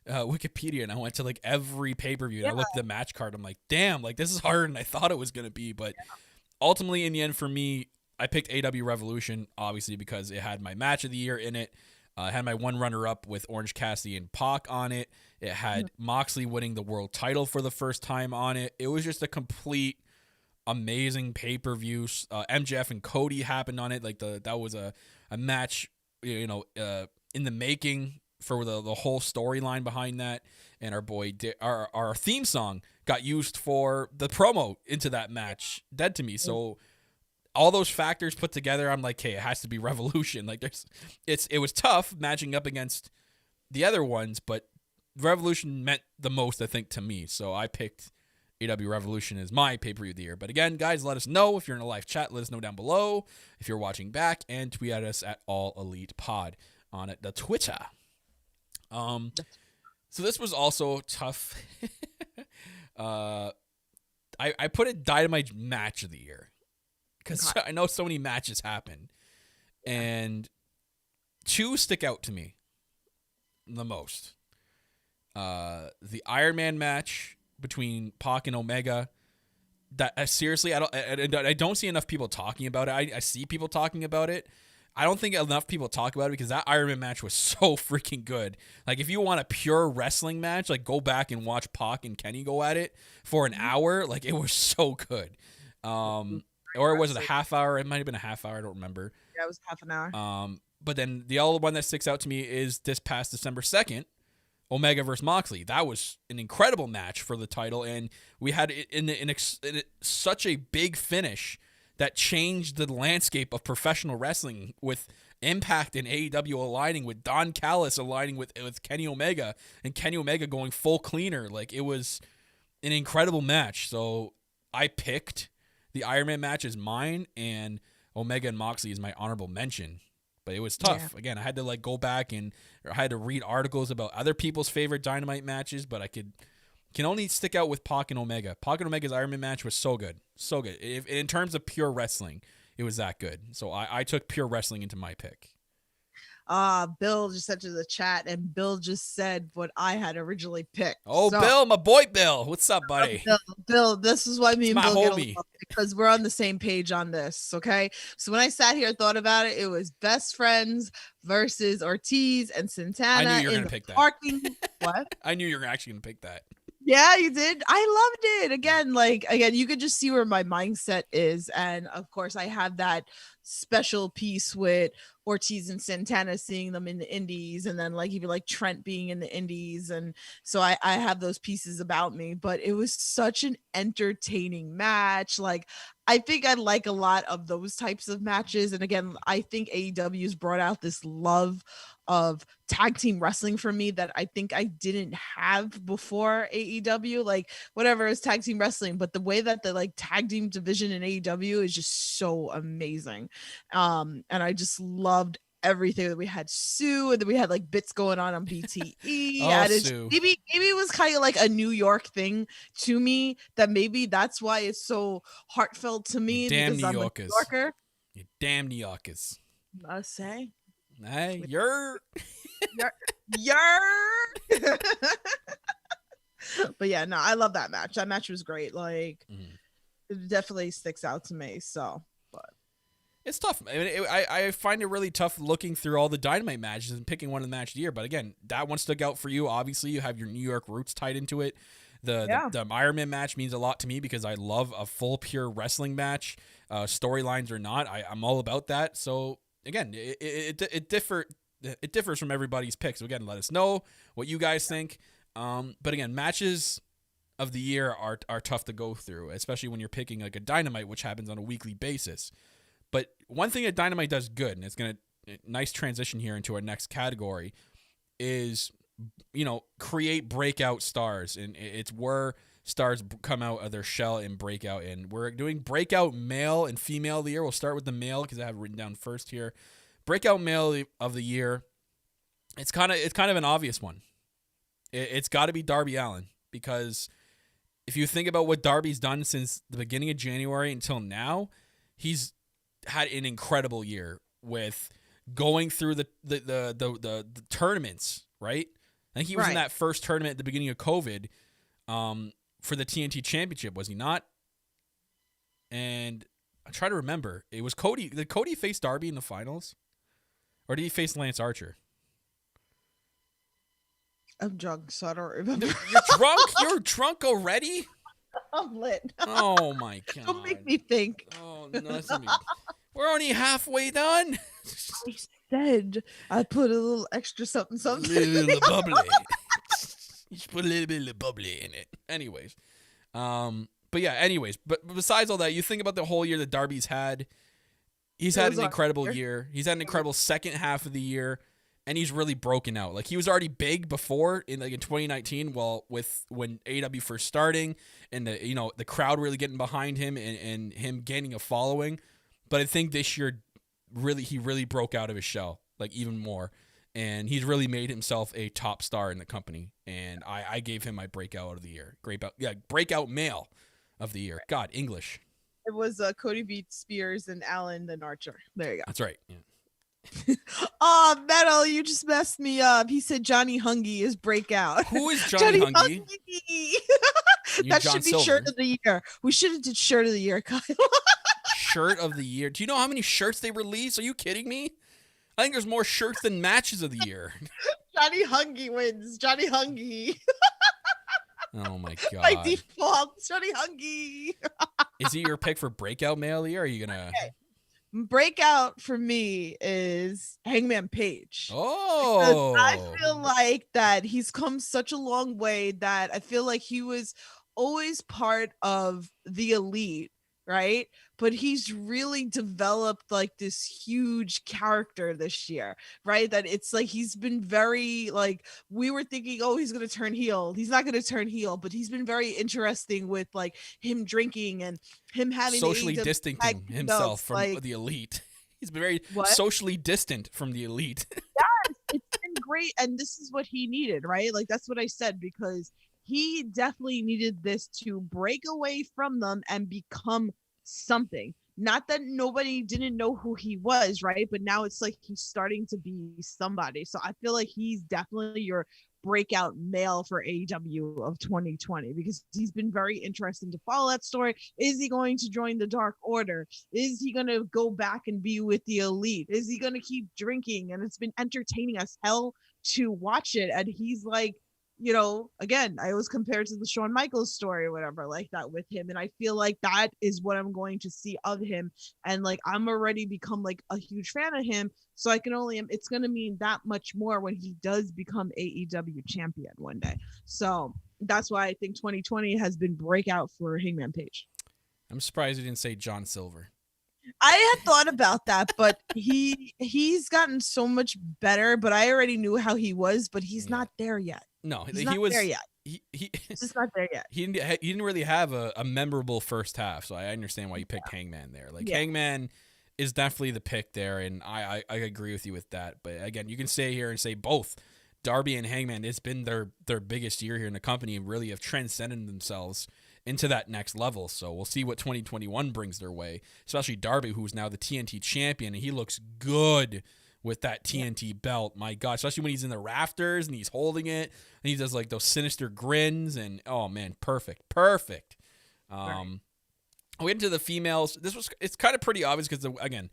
Wikipedia and I went to like every pay-per-view and I looked at the match card. I'm like, damn, like this is harder than I thought it was going to be. But ultimately in the end for me, I picked AEW Revolution, obviously, because it had my match of the year in it. It had my one runner-up with Orange Cassidy and Pac on it. It had Moxley winning the world title for the first time on it. It was just a complete amazing pay-per-view. MJF and Cody happened on it. Like that was a match, in the making for the whole storyline behind that. And our boy, our theme song got used for the promo into that match, Dead to Me. So all those factors put together, I'm like, hey, it has to be Revolution. Like it was tough matching up against the other ones, but Revolution meant the most, I think, to me. So I picked AEW Revolution as my pay-per-view of the year. But again, guys, let us know if you're in a live chat. Let us know down below if you're watching back, and tweet at us at All Elite Pod on it, the Twitter. So this was also tough. I put it Dynamite match of the year, because I know so many matches happen, and 2 stick out to me the most. The Iron Man match between Pac and Omega. That seriously, I don't see enough people talking about it. I see people talking about it, I don't think enough people talk about it because that Iron Man match was so freaking good. Like, if you want a pure wrestling match, like, go back and watch Pac and Kenny go at it for an hour. Like, it was so good. Or was it a half hour? It might have been a half hour. I don't remember. Yeah, it was half an hour. But then the other one that sticks out to me is this past December 2nd, Omega versus Moxley. That was an incredible match for the title, and we had it in such a big finish that changed the landscape of professional wrestling, with Impact and AEW aligning, with Don Callis aligning with Kenny Omega, and Kenny Omega going full cleaner. Like, it was an incredible match. So I picked the Iron Man match as mine, and Omega and Moxley is my honorable mention. But it was tough. Yeah. Again, I had to like go back and I had to read articles about other people's favorite Dynamite matches, but I can only stick out with Pac and Omega. Pac and Omega's Iron Man match was so good. So good. In terms of pure wrestling, it was that good. So I took pure wrestling into my pick. Bill just sent to the chat, and Bill just said what I had originally picked. Oh, so, Bill, my boy Bill. What's up, buddy? Bill, this is why me and Bill homie. get along, because we're on the same page on this, okay? So when I sat here and thought about it, it was Best Friends versus Ortiz and Santana. I knew you were going to pick that. What? I knew you were actually going to pick that. Yeah, you did. I loved it. Again, you could just see where my mindset is. And of course, I have that special piece with Ortiz and Santana, seeing them in the indies, and then like even like Trent being in the indies. And so I have those pieces about me, but it was such an entertaining match. Like, I think I like a lot of those types of matches. And again, I think AEW's brought out this love of tag team wrestling for me that I think I didn't have before AEW. Like, whatever is tag team wrestling, but the way that the like tag team division in AEW is just so amazing. And I just loved everything that we had. Sue, and then we had like bits going on BTE. Sue. Maybe it was kind of like a New York thing to me, that maybe that's why it's so heartfelt to me. Damn because New I'm Yorkers. A New Yorker. You damn New Yorkers. I say. Hey, you're. But yeah, no, I love that match. That match was great. Like, it definitely sticks out to me. So, but it's tough. I mean, I find it really tough looking through all the Dynamite matches and picking one of the match of the year. But again, that one stuck out for you. Obviously, you have your New York roots tied into it. The Iron Man match means a lot to me because I love a full pure wrestling match, storylines or not. I'm all about that. So again, it differs from everybody's picks. So again, let us know what you guys think. But again, matches of the year are tough to go through, especially when you're picking like a Dynamite, which happens on a weekly basis. But one thing that Dynamite does good, and it's going to nice transition here into our next category, is, you know, create breakout stars. And it's where stars come out of their shell and break out. And we're doing breakout male and female of the year. We'll start with the male because I have it written down first here. Breakout male of the year. It's kind of an obvious one. It's got to be Darby Allen, because if you think about what Darby's done since the beginning of January until now, he's had an incredible year with going through the tournaments, right? I think he was in that first tournament at the beginning of COVID for the TNT Championship, was he not? And I try to remember. It was Cody. Did Cody face Darby in the finals? Or did he face Lance Archer? I'm drunk, so I don't remember. You're drunk? You're drunk already? I'm lit. Oh my god! Don't make me think. Oh, nothing. We're only halfway done. I said I put a little extra something. A little bubbly. You should put a little bit of bubbly in it. Anyways, but yeah. Anyways, but besides all that, you think about the whole year that Darby's had. He's had an incredible year. He's had an incredible second half of the year. And he's really broken out. Like, he was already big before in 2019, when AEW first starting and the crowd really getting behind him and him gaining a following. But I think this year he really broke out of his shell, like, even more. And he's really made himself a top star in the company. And I gave him my breakout of the year. Breakout male of the year. God, English. It was Cody beat Spears and Allen then Archer. There you go. That's right. Yeah. Oh, Metal, you just messed me up. He said Johnny Hungy is breakout. Who is Johnny Hungy? That should be shirt of the year. We should have did shirt of the year, Kyle. Shirt of the year. Do you know how many shirts they released? Are you kidding me? I think there's more shirts than matches of the year. Johnny Hungy wins. Johnny Hungy. Oh my By god. default, Johnny Hungy. Is he your pick for breakout male of the year? Or are you gonna Breakout for me is Hangman Page. Oh, I feel like that he's come such a long way that I feel like he was always part of the elite, right? But he's really developed like this huge character this year, right? That it's like he's been very like we were thinking, oh, he's gonna turn heel. He's not gonna turn heel, but he's been very interesting with like him drinking and him having socially the AEW distancing tag himself belts, from like, the elite. He's been very what? socially distant from the elite. It's been great, and this is what he needed, right? Like that's what I said, because he definitely needed this to break away from them and become something. Not that nobody didn't know who he was, right? But now it's like he's starting to be somebody. So I feel like he's definitely your breakout male for AEW of 2020, because he's been very interesting to follow that story. Is he going to join the Dark Order? Is he going to go back and be with the elite? Is he going to keep drinking? And it's been entertaining as hell to watch it. And he's like, you know, again, I always compare it to the Shawn Michaels story or whatever like that with him. And I feel like that is what I'm going to see of him. And like, I'm already become like a huge fan of him. So I can only, it's going to mean that much more when he does become AEW champion one day. So that's why I think 2020 has been breakout for Hangman Page. I'm surprised you didn't say John Silver. I had thought about that, but he's gotten so much better, but I already knew how he was, but he's not there yet. No, he's he not was there yet. He's just not there yet. He didn't really have a memorable first half, so I understand why you picked Hangman there. Like Hangman is definitely the pick there, and I agree with you with that. But again, you can stay here and say both Darby and Hangman. It's been their biggest year here in the company, and really have transcended themselves into that next level. So we'll see what 2021 brings their way, especially Darby, who's now the TNT champion, and he looks good with that TNT belt. My God, especially when he's in the rafters and he's holding it and he does like those sinister grins, and oh man, perfect. Right. We get into the females. It's kind of pretty obvious because again,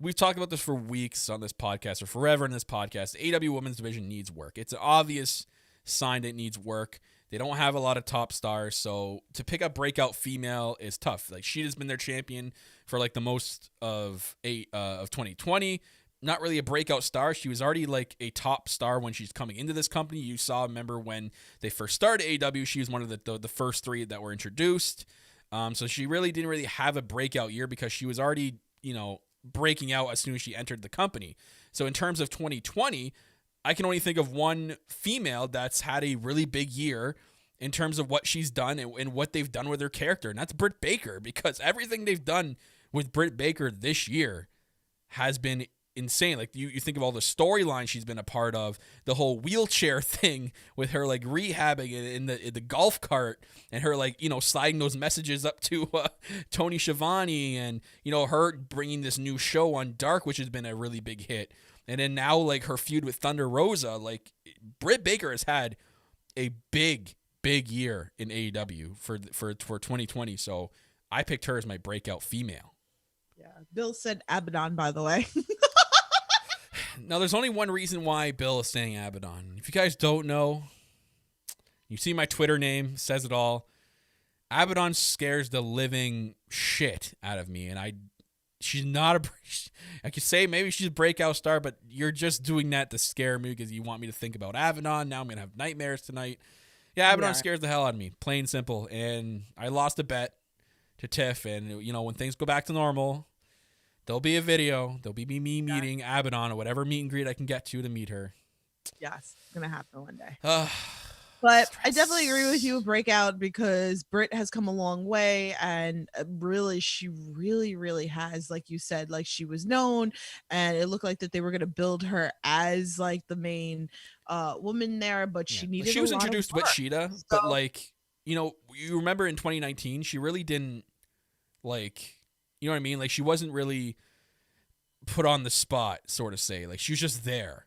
we've talked about this for weeks on this podcast, or forever in this podcast. The AEW women's division needs work. It's an obvious sign that it needs work. They don't have a lot of top stars, so to pick up breakout female is tough. Like, she has been their champion for like the most of 2020. Not really a breakout star. She was already like a top star when she's coming into this company. You remember when they first started AEW, she was one of the first three that were introduced. So she really didn't really have a breakout year because she was already, breaking out as soon as she entered the company. So in terms of 2020, I can only think of one female that's had a really big year in terms of what she's done and what they've done with her character, and that's Brit Baker, because everything they've done with Brit Baker this year has been insane. Like, you think of all the storylines she's been a part of, the whole wheelchair thing with her like rehabbing in the golf cart, and her like sliding those messages up to Tony Schiavone, and her bringing this new show on Dark, which has been a really big hit. And then now, like, her feud with Thunder Rosa, like, Britt Baker has had a big year in AEW for 2020. So I picked her as my breakout female. Yeah, Bill said Abaddon, by the way. Now, there's only one reason why Bill is saying Abaddon. If you guys don't know, you see my Twitter name, says it all. Abaddon scares the living shit out of me, and she's not I could say maybe she's a breakout star, but you're just doing that to scare me because you want me to think about Abaddon. Now I'm going to have nightmares tonight. Yeah, Abaddon scares the hell out of me, plain and simple. And I lost a bet to Tiff, and when things go back to normal, there'll be a video. There'll be me meeting Abaddon or whatever meet and greet I can get to meet her. Yes, it's going to happen one day. But I definitely agree with you with Breakout, because Britt has come a long way, and really, she really has, like you said, like, she was known, and it looked like that they were going to build her as like the main woman there, but she needed. She was introduced with Sheeta, but like, you remember in 2019, she really didn't, like, you know what I mean? Like, she wasn't really put on the spot, sort of say. Like, she was just there.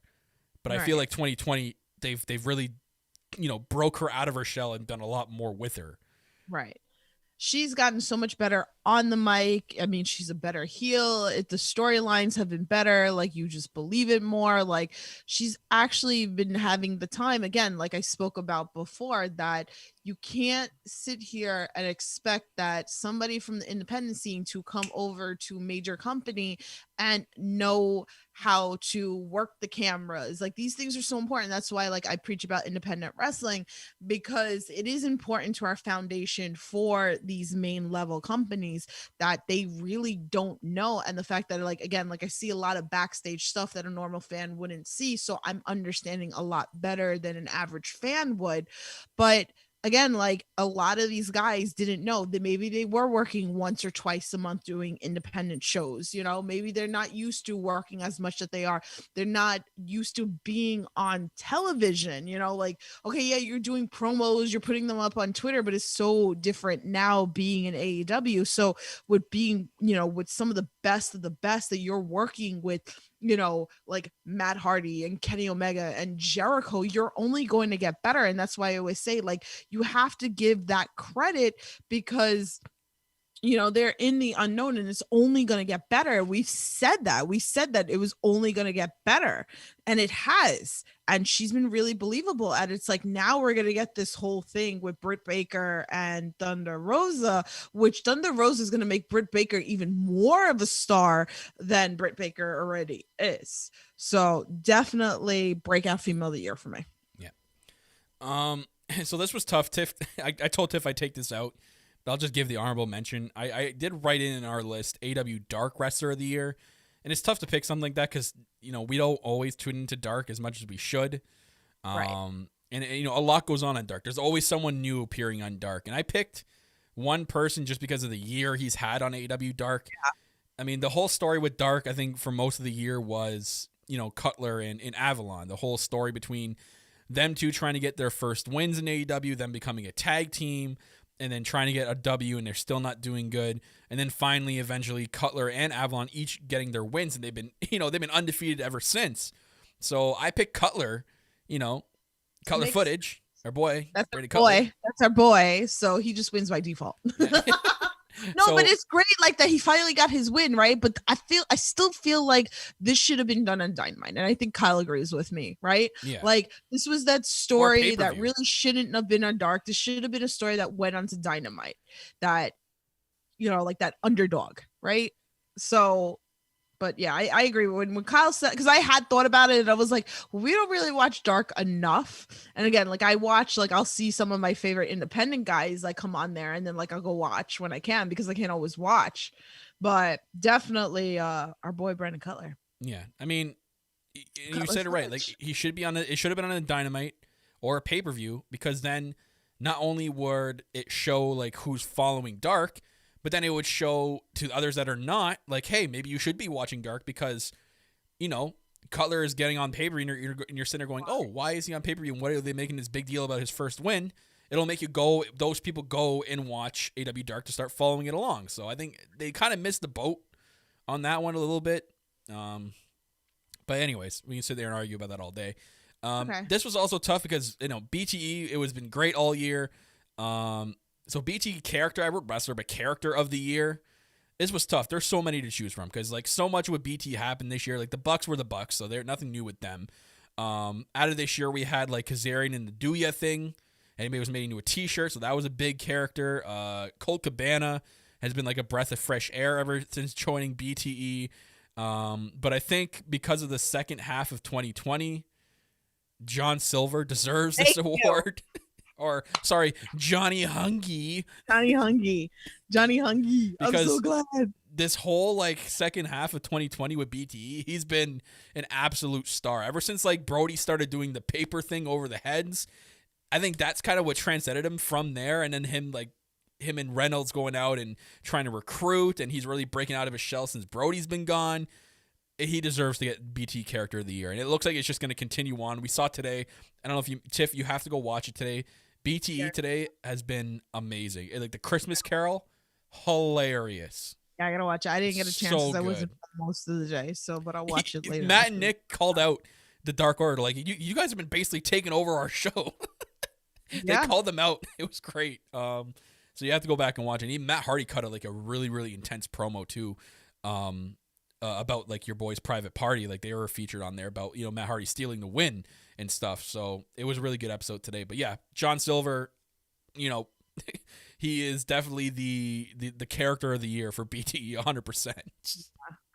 But I feel like 2020, they've really broke her out of her shell and done a lot more with her. Right. she's gotten so much better on the mic. I mean, she's a better heel. The storylines have been better. Like, you just believe it more. Like, she's actually been having the time again, like I spoke about before, that you can't sit here and expect that somebody from the independent scene to come over to major company and know how to work the cameras. Like, these things are so important. That's why, like, I preach about independent wrestling, because it is important to our foundation for these main level companies that they really don't know. And the fact that, like, again, like, I see a lot of backstage stuff that a normal fan wouldn't see, so I'm understanding a lot better than an average fan would. But again, like, a lot of these guys didn't know that maybe they were working once or twice a month doing independent shows. Maybe they're not used to working as much that they are. They're not used to being on television. Like, okay, yeah, you're doing promos, you're putting them up on Twitter, but it's so different now being in AEW. So with being, with some of the best that you're working with, like Matt Hardy and Kenny Omega and Jericho, you're only going to get better. And that's why I always say, like, you have to give that credit, because they're in the unknown and it's only going to get better. We said that it was only going to get better, and it has. And she's been really believable. And it's like, now we're going to get this whole thing with Brit Baker and Thunder Rosa, which Thunder Rosa is going to make Brit Baker even more of a star than Brit Baker already is. So definitely breakout female of the year for me. Yeah. So this was tough. Tiff, I told Tiff I'd take this out, but I'll just give the honorable mention. I did write in our list AW Dark Wrestler of the Year, and it's tough to pick something like that because we don't always tune into Dark as much as we should. Right. And a lot goes on Dark. There's always someone new appearing on Dark, and I picked one person just because of the year he's had on AW Dark. Yeah. I mean, the whole story with Dark, I think for most of the year was Cutler and Avalon. The whole story between them two trying to get their first wins in AEW, them becoming a tag team, and then trying to get a W, and they're still not doing good. And then finally, eventually, Cutler and Avalon each getting their wins, and they've been undefeated ever since. So I picked Cutler, Cutler footage, our boy. That's our Cutler. boy. That's our boy. So he just wins by default. No, but it's great, like, that he finally got his win, right? But I still feel like this should have been done on Dynamite, and I think Kyle agrees with me, right? Yeah. Like, this was that story that really shouldn't have been on Dark. This should have been a story that went onto Dynamite, that like that underdog, right? So, but yeah, I agree when Kyle said, because I had thought about it and I was like, well, we don't really watch Dark enough. And again, like, I watch, like, I'll see some of my favorite independent guys like come on there, and then like I'll go watch when I can, because I can't always watch. But definitely our boy Brandon Cutler. Yeah, I mean, you said it right. Like, he should be on it should have been on a Dynamite or a pay-per-view, because then not only would it show like who's following Dark, but then it would show to others that are not, like, hey, maybe you should be watching Dark because, Cutler is getting on pay-per-view, and you're sitting there going, oh, why is he on pay-per-view? And what are they making this big deal about his first win? It'll make you go, those people go and watch AW Dark to start following it along. So I think they kind of missed the boat on that one a little bit. But anyways, we can sit there and argue about that all day. Okay. This was also tough because, BTE, it was been great all year. So BT character, I wrote wrestler, but character of the year, this was tough. There's so many to choose from because, like, so much with BT happened this year. Like, the Bucks were the Bucks, so there's nothing new with them. Out of this year, we had, like, Kazarian and the Douya thing. Anybody was made into a t-shirt, so that was a big character. Colt Cabana has been, like, a breath of fresh air ever since joining BTE. But I think because of the second half of 2020, John Silver deserves this award. Or, sorry, Johnny Hungy. I'm so glad. This whole, like, second half of 2020 with BTE, he's been an absolute star. Ever since, like, Brody started doing the paper thing over the heads, I think that's kind of what transcended him from there. And then him and Reynolds going out and trying to recruit, and he's really breaking out of his shell since Brody's been gone. He deserves to get BT Character of the Year. And it looks like it's just going to continue on. We saw today, I don't know if Tiff, you have to go watch it today. BTE today has been amazing. Like, the Christmas Carol, hilarious. Yeah, I gotta watch it. I didn't get a chance because I wasn't most of the day, but I'll watch it later. Matt and Nick called out the Dark Order, like, you guys have been basically taking over our show. They called them out. It was great. So you have to go back and watch it. And even Matt Hardy cut a really, really intense promo too, about like your boy's private party. Like they were featured on there about, Matt Hardy stealing the win and stuff. So it was a really good episode today. But yeah, John Silver, he is definitely the character of the year for BTE 100%.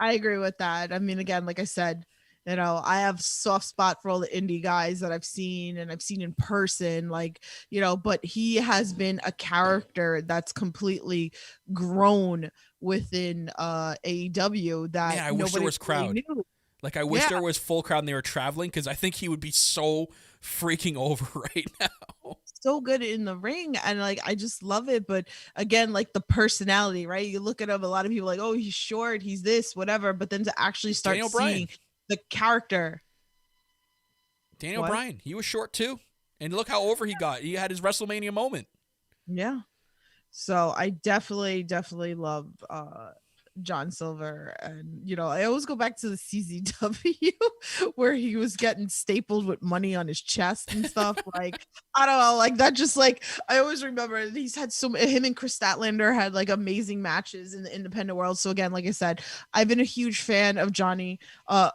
I agree with that. I mean, again, like I said, I have soft spot for all the indie guys that I've seen in person, but he has been a character that's completely grown within AEW that Man, I wish there was crowd. Really knew. Like, I wish there was full crowd and they were traveling, because I think he would be so freaking over right now. So good in the ring, and I just love it. But again, the personality, right? You look at him, a lot of people like, oh, he's short, he's this, whatever. But then to actually start Daniel seeing Bryan. the character. Daniel Bryan, he was short too. And look how over he got. He had his WrestleMania moment. Yeah. So I definitely love John Silver. And, I always go back to the CZW where he was getting stapled with money on his chest and stuff. I don't know, that just I always remember he's had him and Chris Statlander had amazing matches in the independent world. So again, like I said, I've been a huge fan of Johnny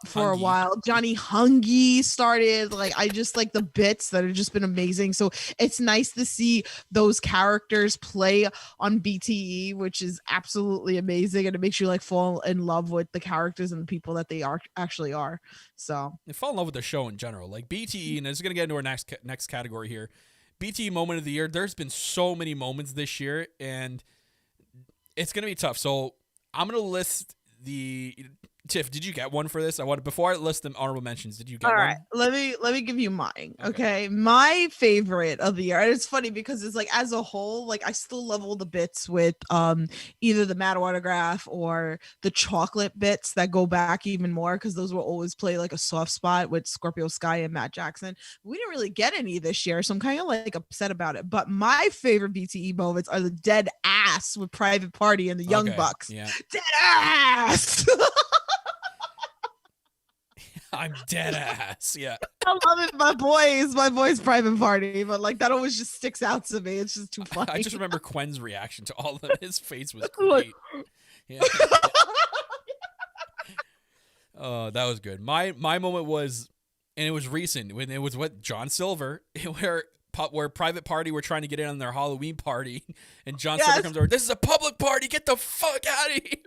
for a while. Johnny Hungy started, I just like the bits that have just been amazing. So it's nice to see those characters play on BTE, which is absolutely amazing. And it makes you fall in love with the characters and the people that they actually are. So and fall in love with the show in general. Like BTE, and this is gonna get into our next category here. BTE moment of the year. There's been so many moments this year, and it's gonna be tough. So I'm gonna list the. Tiff, did you get one for this? Before I list them honorable mentions. Did you get one? All right, let me give you mine. Okay, my favorite of the year, and it's funny because it's as a whole, I still love all the bits with either the Matt autograph or the chocolate bits that go back even more, because those will always play a soft spot with Scorpio Sky and Matt Jackson. We didn't really get any this year, so I'm kind of upset about it. But my favorite BTE moments are the dead ass with Private Party and the Young Bucks. Yeah. Dead ass. I'm dead ass. Yeah. I love it. My boy's Private Party, but that always just sticks out to me. It's just too funny. I just remember Quen's reaction to all of them. His face was great. Yeah. Oh, that was good. My moment was, and it was recent, when it was with John Silver, where Private Party were trying to get in on their Halloween party, and John Silver comes over. This is a public party. Get the fuck out of here.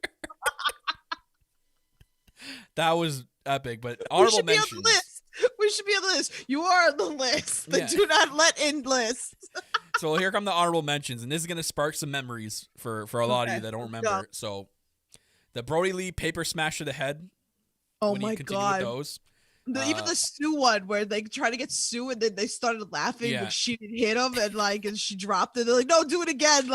That was epic, but honorable mentions. We should be on the list. You are on the list. They do not let in lists. So here come the honorable mentions, and this is going to spark some memories for a lot of you that don't remember. Yeah. So the Brody Lee paper smash to the head. Oh my God. With those. Even the Sue one where they try to get Sue and then they started laughing, but she didn't hit him and she dropped it. They're like, no, do it again.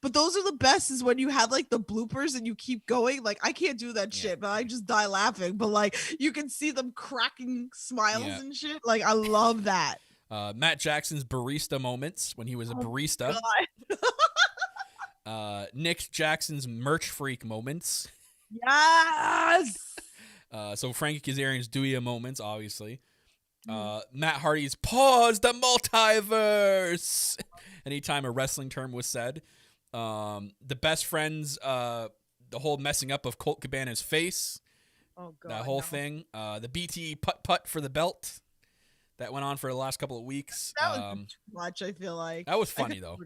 But those are the best, is when you have the bloopers and you keep going. I can't do that shit, but I just die laughing. But you can see them cracking smiles and shit. I love that. Matt Jackson's barista moments when he was a barista. Nick Jackson's merch freak moments. Yes. So Frankie Kazarian's Dewey moments, obviously. Matt Hardy's pause the multiverse. Anytime a wrestling term was said. The best friends, the whole messing up of Colt Cabana's face. Oh God. That whole thing. The BT putt for the belt that went on for the last couple of weeks. That was too much, I feel like. That was funny though.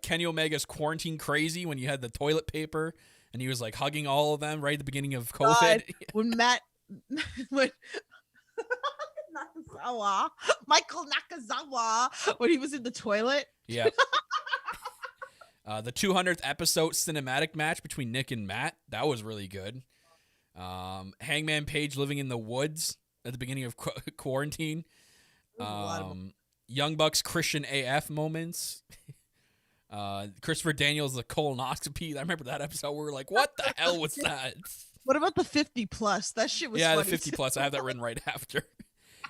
Kenny Omega's quarantine crazy when you had the toilet paper. And he was hugging all of them right at the beginning of COVID. God, when Michael Nakazawa, when he was in the toilet. Yeah. The 200th episode cinematic match between Nick and Matt. That was really good. Hangman Page living in the woods at the beginning of quarantine. Young Bucks Christian AF moments. Christopher Daniels, the colonoscopy. I remember that episode where we were like, what the hell was that? What about the 50 plus? That shit was funny. The 50 plus. I have that written right after.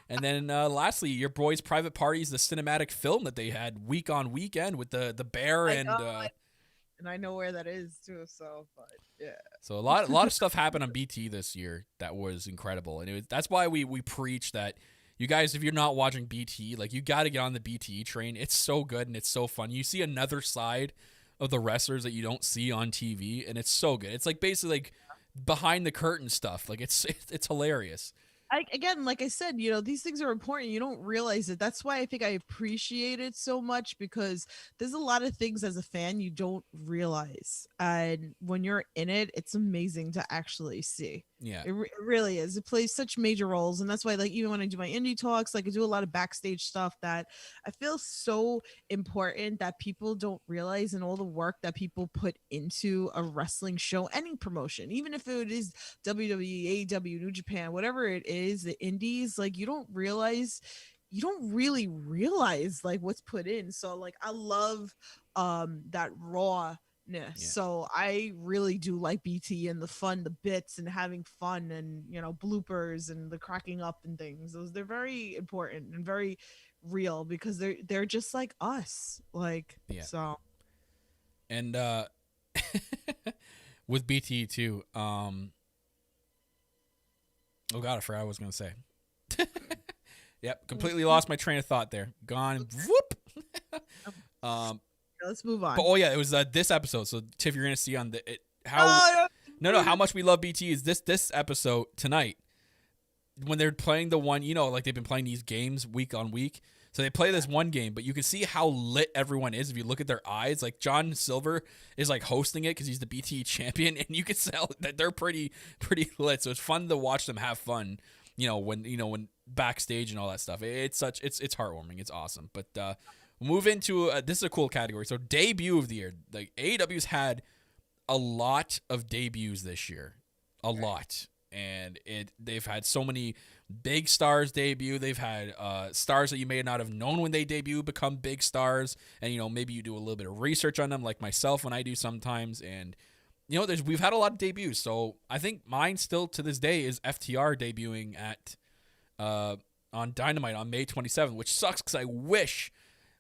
And then lastly, your boys' Private Parties, the cinematic film that they had week on weekend with the bear and I know where that is too. So, but yeah. So a lot of stuff happened on BT this year that was incredible, and that's why we preach that You guys, if you're not watching BT, like, you got to get on the BT train. It's so good and it's so fun. You see another side of the wrestlers that you don't see on TV, and it's so good. It's like basically like behind the curtain stuff. Like, it's hilarious. Again, like I said, you know, these things are important. You don't realize it. That's why I think I appreciate it so much, because there's a lot of things as a fan you don't realize. And when you're in it, it's amazing to actually see. Yeah. It really is. It plays such major roles. And that's why, like, even when I do my indie talks, like, I do a lot of backstage stuff that I feel so important that people don't realize, and all the work that people put into a wrestling show, any promotion, even if it is WWE, AEW, New Japan, whatever it is, the indies, like, you don't really realize like what's put in. So like I love that rawness. Yeah. So I really do like BT and the fun, the bits and having fun, and, you know, bloopers and the cracking up and things. They're very important and very real, because they're just like us. Like, so. And with BT too, oh god, I forgot what I was gonna say. Yep, completely lost my train of thought there. Gone. Whoop. Let's move on. But it was this episode. So Tiff, you're gonna see on how much we love BT is this episode tonight, when they're playing the one, you know, like they've been playing these games week on week. So they play this one game, but you can see how lit everyone is if you look at their eyes. Like John Silver is like hosting it because he's the BT champion, and you can tell that they're pretty lit. So it's fun to watch them have fun. When backstage and all that stuff. It's heartwarming. It's awesome. But we'll move into this is a cool category. So debut of the year. Like AEW's had a lot of debuts this year, a lot, and they've had so many big stars debut. They've had stars that you may not have known when they debut become big stars, and maybe you do a little bit of research on them, like myself when I do sometimes, and. We've had a lot of debuts, so I think mine still to this day is FTR debuting at on Dynamite on May 27th, which sucks because I wish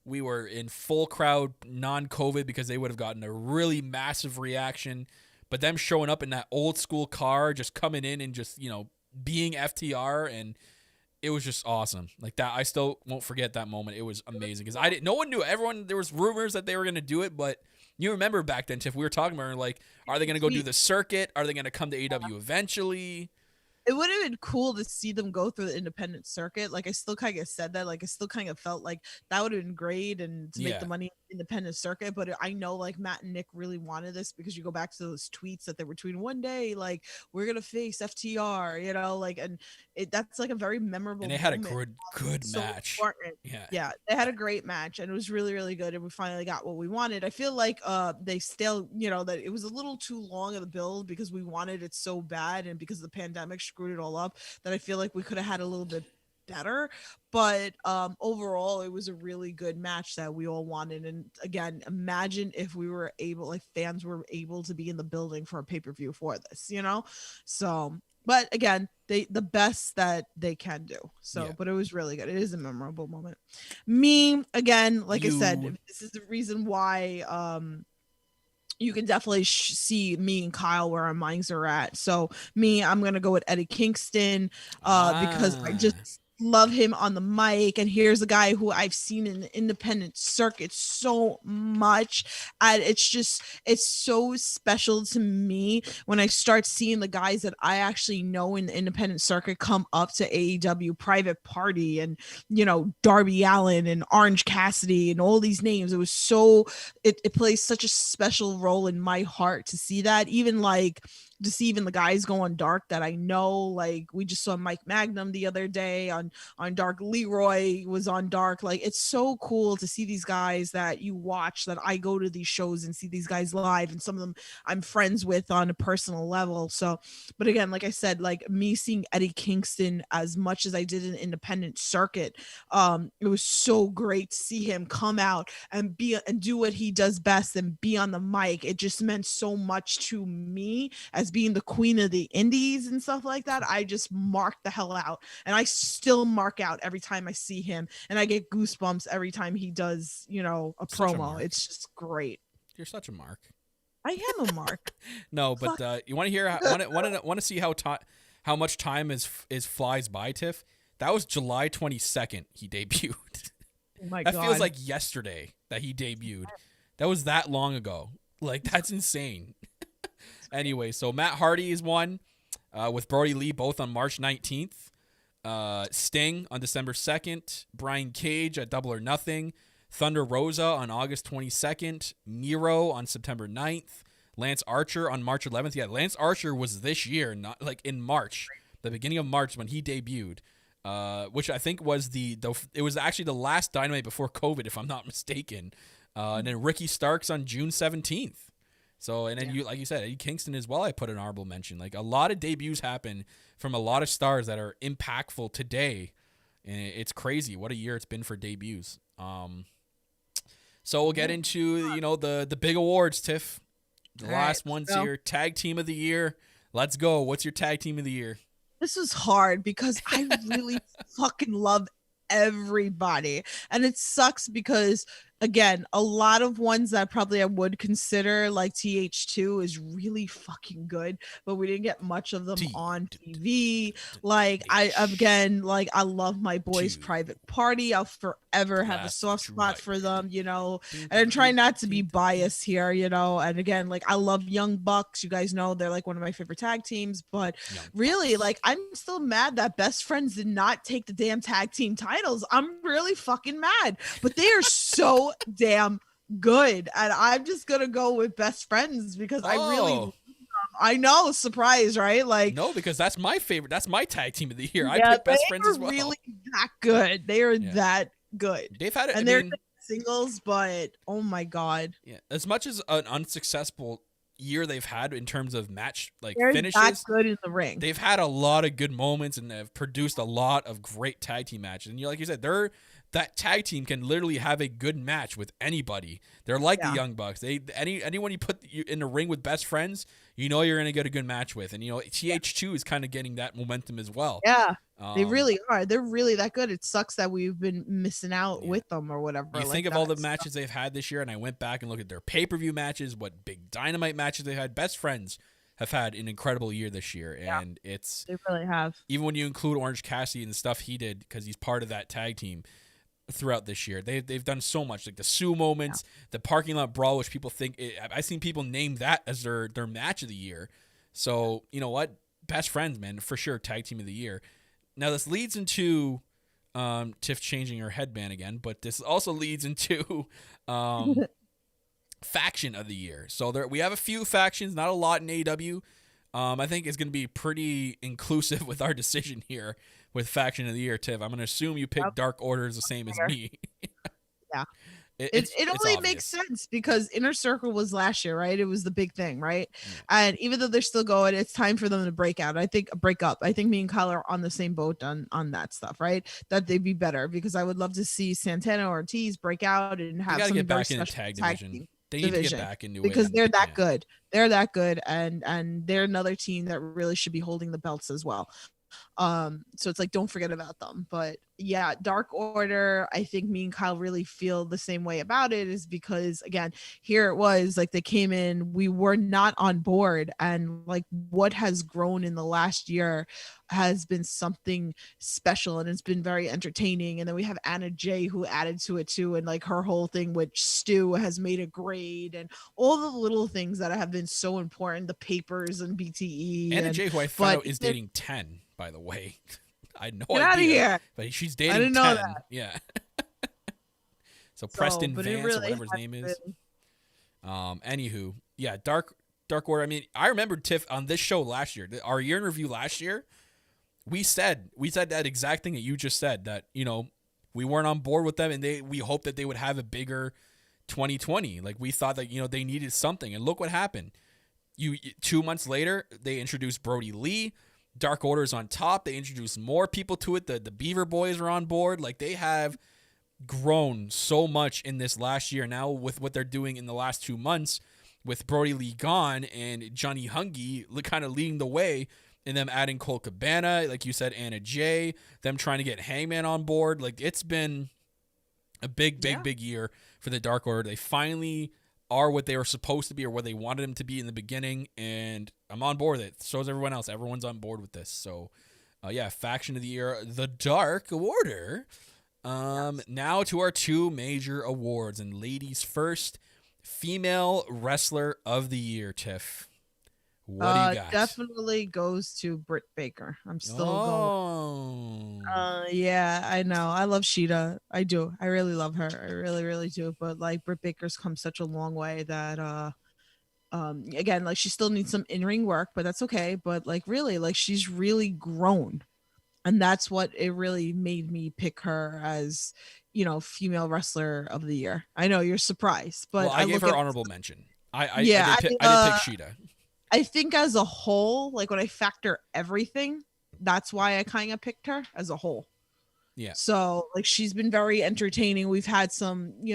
we were in full crowd, non-COVID, because they would have gotten a really massive reaction. But them showing up in that old school car, just coming in and just being FTR, and it was just awesome. Like that, I still won't forget that moment. It was amazing because no one knew. There was rumors that they were going to do it, but. You remember back then, Tiff, we were talking about, like, are they going to go do the circuit? Are they going to come to AEW eventually? It would have been cool to see them go through the independent circuit. Like, I still kind of said that. Like, I still kind of felt like that would have been great and to make the money independent circuit. But I know, like, Matt and Nick really wanted this, because you go back to those tweets that they were tweeting one day, like, we're going to face FTR, like, and that's like a very memorable And they had moment. a good match. Important. Yeah, they had a great match, and it was really, really good. And we finally got what we wanted. I feel like they still, that it was a little too long of the build, because we wanted it so bad, and because of the pandemic screwed it all up, that I feel like we could have had a little bit better. But overall, it was a really good match that we all wanted. And again, imagine if we were able, like, fans were able to be in the building for a pay-per-view for this, so. But again, the best that they can do. So, but it was really good. It is a memorable moment. Me, again, like I said, this is the reason why you can definitely see me and Kyle where our minds are at. So I'm going to go with Eddie Kingston because I just love him on the mic, and here's a guy who I've seen in the independent circuit so much, and it's so special to me when I start seeing the guys that I actually know in the independent circuit come up to AEW. Private Party, and Darby Allen and Orange Cassidy and all these names. It was so it plays such a special role in my heart to see that, even to see even the guys go on Dark that I know. Like, we just saw Mike Magnum the other day on Dark. Leroy was on Dark. Like, it's so cool to see these guys that you watch, that I go to these shows and see these guys live, and some of them I'm friends with on a personal level. So, but again, like I said, like, me seeing Eddie Kingston as much as I did in independent circuit, it was so great to see him come out and do what he does best and be on the mic. It just meant so much to me as being the queen of the indies and stuff like that. I just marked the hell out, and I still mark out every time I see him, and I get goosebumps every time he does a promo. It's just great. You're such a mark. I am a mark. No, but you want to hear want to see how much time is flies by, Tiff. That was July 22nd he debuted. Oh my That God. feels like yesterday that he debuted. That was that long ago. Like, that's insane. Anyway, so Matt Hardy is one with Brody Lee, both on March 19th. Sting on December 2nd. Brian Cage at Double or Nothing. Thunder Rosa on August 22nd. Miro on September 9th. Lance Archer on March 11th. Yeah, Lance Archer was this year, not like in March, the beginning of March when he debuted. Which I think was it was actually the last Dynamite before COVID, if I'm not mistaken. And then Ricky Starks on June 17th. So, and then you, like you said, Eddie Kingston as well, I put an honorable mention. Like, a lot of debuts happen from a lot of stars that are impactful today. And it's crazy what a year it's been for debuts. So we'll get into, the big awards, Tiff. The last ones here. Tag Team of the Year. Let's go. What's your Tag Team of the Year? This is hard because I really fucking love everybody. And it sucks because, again, a lot of ones that probably I would consider, like TH2 is really fucking good, but we didn't get much of them on TV. Like, I love my boys Private Party. I'll forever have a soft spot for them, and I'm trying not to be biased here, and again, like, I love Young Bucks. You guys know they're like one of my favorite tag teams, but really, like, I'm still mad that Best Friends did not take the damn tag team titles. I'm really fucking mad, but they are so damn good, and I'm just gonna go with Best Friends because I know, surprise, right? Like, no, because that's my favorite. That's my Tag Team of the Year. I pick Best Friends as well. They are really that good. They are that good. They've had it, and they're singles, but oh my God, as much as an unsuccessful year they've had in terms of match they're finishes, that good in the ring. They've had a lot of good moments and they've produced a lot of great tag team matches. And like you said, that tag team can literally have a good match with anybody. They're like the Young Bucks. Anyone you put in the ring with Best Friends, you're going to get a good match with. And TH2 is kind of getting that momentum as well. Yeah. They really are. They're really that good. It sucks that we've been missing out with them or whatever. You think of all the matches they've had this year, and I went back and looked at their pay-per-view matches, what big Dynamite matches they had. Best Friends have had an incredible year this year, and they really have. Even when you include Orange Cassidy and the stuff he did, because he's part of that tag team throughout this year, they've done so much, like the Sue moments, the parking lot brawl, which people think I've seen people name that as their match of the year. So you know what, Best Friends, man, for sure, Tag Team of the Year. Now this leads into Tiff changing her headband again, but this also leads into Faction of the Year. So we have a few factions, not a lot in AEW. I think it's going to be pretty inclusive with our decision here with Faction of the Year, Tiff. I'm going to assume you picked Dark Order the same as me. Yeah. It only makes sense because Inner Circle was last year, right? It was the big thing, right? And even though they're still going, it's time for them to break up. I think me and Kyle are on the same boat on that stuff, right? That they'd be better because I would love to see Santana or Ortiz break out and have some get very back in the special tag division. They need to get back into it because they're that good. They're that good, and they're another team that really should be holding the belts as well. So it's like, don't forget about them. But yeah, Dark Order, I think me and Kyle really feel the same way about it, is because again, here it was like they came in, we were not on board, and like what has grown in the last year has been something special, and it's been very entertaining. And then we have Anna Jay who added to it too, and like her whole thing with Stu has made it great, and all the little things that have been so important, the papers and BTE. Anna Jay, who I found out is dating 10, by the way. I had no idea. Get out of here. But she's dating 10. I didn't know that. Yeah. So Preston Vance, or whatever his name is. Anywho, yeah, Dark Order. I mean, I remember Tiff on this show last year, our year in review last year. We said that exact thing that you just said, that we weren't on board with them, and we hoped that they would have a bigger 2020. Like, we thought that they needed something, and look what happened. 2 months later, they introduced Brody Lee. Dark Order's on top. They introduced more people to it. The Beaver Boys are on board. Like, they have grown so much in this last year. Now with what they're doing in the last 2 months, with Brody Lee gone and Johnny Hungy kind of leading the way, and them adding Cole Cabana, like you said, Anna Jay, them trying to get Hangman on board. Like, it's been a big year for the Dark Order. They finally are what they were supposed to be, or what they wanted them to be in the beginning, and I'm on board with it. So is everyone else. Everyone's on board with this. So Faction of the Year, the Dark Order. Now to our two major awards, and ladies first, Female Wrestler of the Year, Tiff. What do you got? Definitely goes to Brit Baker. I'm still going. Yeah, I know. I love Sheeta. I do. I really love her. I really, really do. But like Brit Baker's come such a long way that again, like she still needs some in-ring work, but that's okay. But like really, like she's really grown. And that's what it really made me pick her as, female wrestler of the year. I know you're surprised, but I gave her honorable mention. I did pick Sheeta. I think as a whole, like when I factor everything, that's why I kind of picked her as a whole. Yeah. So like she's been very entertaining. We've had some, she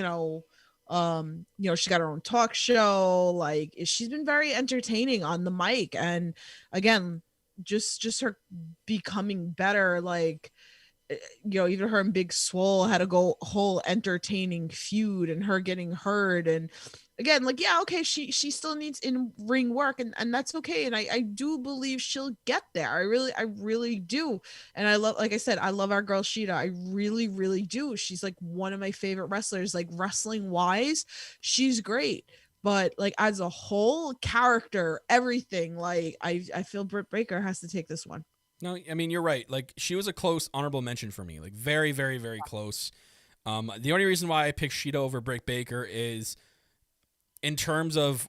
got her own talk show. Like she's been very entertaining on the mic. And again, just her becoming better. Like, even her and Big Swole had a whole entertaining feud, and her getting hurt, and again, like, yeah, okay, she still needs in ring work, and that's okay, and I do believe she'll get there. I really do. And I love, like I said, I love our girl Sheeta. I really, really do. She's like one of my favorite wrestlers. Like wrestling wise, she's great. But like as a whole, character, everything, like I feel Britt Baker has to take this one. No, I mean, you're right. Like she was a close honorable mention for me. Like very, very, very close. The only reason why I picked Sheeta over Britt Baker is in terms of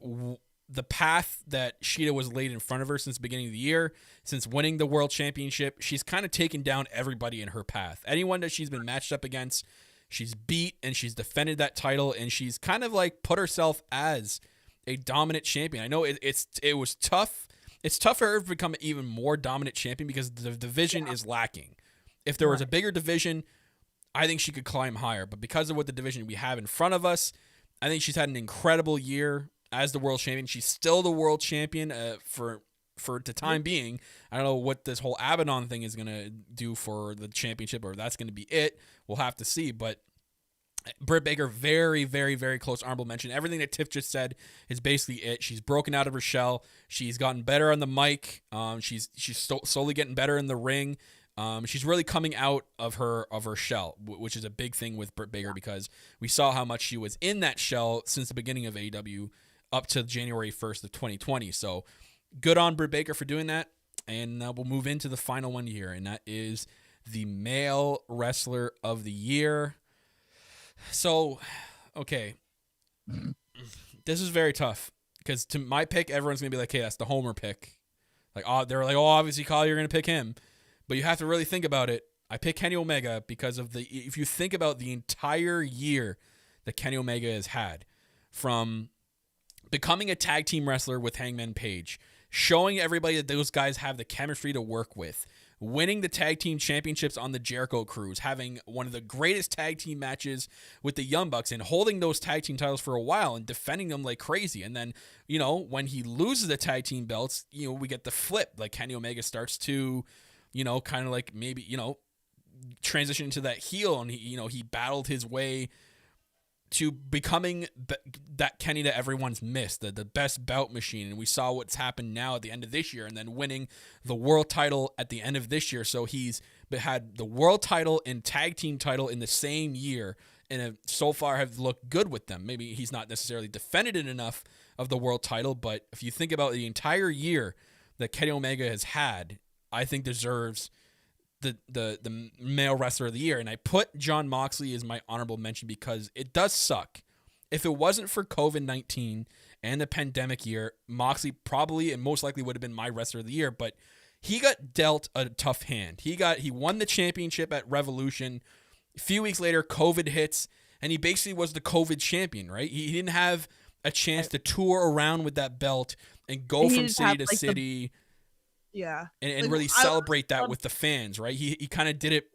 the path that Sheeta was laid in front of her since the beginning of the year, since winning the world championship. She's kind of taken down everybody in her path. Anyone that she's been matched up against, she's beat, and she's defended that title, and she's kind of like put herself as a dominant champion. I know it was tough. It's tough for her to become an even more dominant champion because the division is lacking. If there was a bigger division, I think she could climb higher. But because of what the division we have in front of us, I think she's had an incredible year as the world champion. She's still the world champion for the time being. I don't know what this whole Abaddon thing is going to do for the championship, or if that's going to be it. We'll have to see. But Britt Baker, very, very, very close honorable mention. Everything that Tiff just said is basically it. She's broken out of her shell. She's gotten better on the mic. She's slowly getting better in the ring. She's really coming out of her shell, which is a big thing with Britt Baker because we saw how much she was in that shell since the beginning of AEW up to January 1st of 2020. So good on Britt Baker for doing that. And we'll move into the final one here, and that is the Male Wrestler of the Year. So, okay, this is very tough because to my pick, everyone's going to be like, hey, that's the homer pick. Like, they're like, obviously, Kyle, you're going to pick him. But you have to really think about it. I pick Kenny Omega because of if you think about the entire year that Kenny Omega has had, from becoming a tag team wrestler with Hangman Page, showing everybody that those guys have the chemistry to work with, winning the tag team championships on the Jericho Cruise, having one of the greatest tag team matches with the Young Bucks, and holding those tag team titles for a while and defending them like crazy. And then, when he loses the tag team belts, we get the flip. Like Kenny Omega starts to, kind of like maybe, transition into that heel, and he battled his way to becoming that Kenny that everyone's missed, the best bout machine. And we saw what's happened now at the end of this year, and then winning the world title at the end of this year. So he's had the world title and tag team title in the same year, and so far have looked good with them. Maybe he's not necessarily defended it enough of the world title, but if you think about the entire year that Kenny Omega has had, I think deserves the Male Wrestler of the Year. And I put Jon Moxley as my honorable mention because it does suck. If it wasn't for COVID-19 and the pandemic year, Moxley probably and most likely would have been my Wrestler of the Year, but he got dealt a tough hand. He won the championship at Revolution. A few weeks later, COVID hits, and he basically was the COVID champion, right? He didn't have a chance to tour around with that belt and go from city to city. Yeah. And really celebrate that with the fans, right? He kind of did it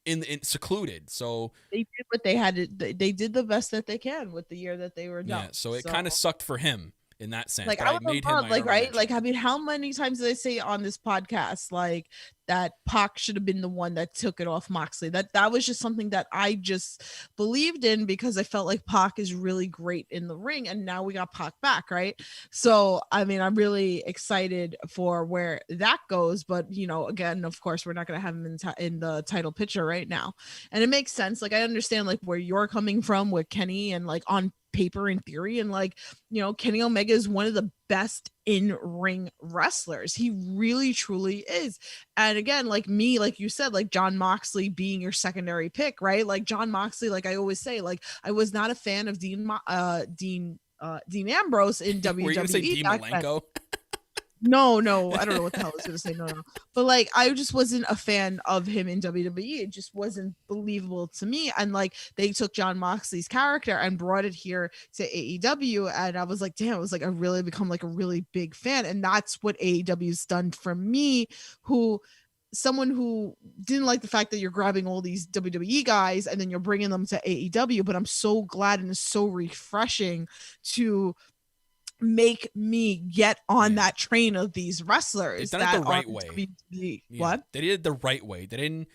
in secluded. So they did what they had to, they did the best that they can with the year that they were done. Yeah, so it kind of sucked for him in that sense. Like but I made him right? Like, I mean, how many times did I say on this podcast, like that Pac should have been the one that took it off Moxley. That was just something that I just believed in, because I felt like Pac is really great in the ring, and now we got Pac back, right? So I mean, I'm really excited for where that goes, but you know, again, of course, we're not going to have him in the title picture right now, and it makes sense. Like, I understand like where you're coming from with Kenny, and like on paper, in theory, and like, you know, Kenny Omega is one of the best in-ring wrestlers. He really truly is. And again, like me, like you said, like John Moxley being your secondary pick, right? Like John Moxley, like I always say, like I was not a fan of Dean Ambrose in WWE. Were you gonna say Dean Malenko? No, I don't know what the hell I was gonna say. No. But like, I just wasn't a fan of him in WWE. It just wasn't believable to me. And like, they took John Moxley's character and brought it here to AEW, and I was like, damn, it was like I really become like a really big fan. And that's what AEW's done for me, someone who didn't like the fact that you're grabbing all these WWE guys and then you're bringing them to AEW. But I'm so glad, and it's so refreshing to make me get on that train of these wrestlers. They've done it the right way. What? They did it the right way. They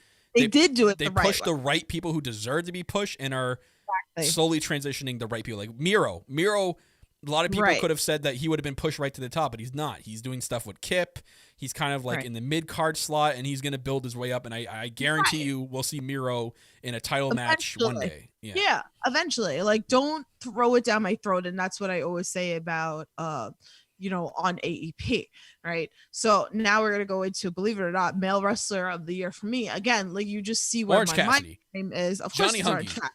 did do it the right way. They pushed the right people who deserve to be pushed, and are slowly transitioning the right people. Like Miro, a lot of people could have said that he would have been pushed right to the top, but he's not. He's doing stuff with Kip. He's kind of like in the mid-card slot, and he's going to build his way up. And I guarantee you we'll see Miro in a title match one day. Yeah, eventually. Like, don't throw it down my throat. And that's what I always say about, you know, on AEP, right? So now we're going to go into, believe it or not, male wrestler of the year for me. Again, like, you just see what my mind name is. Of course, it's Orange Cassidy.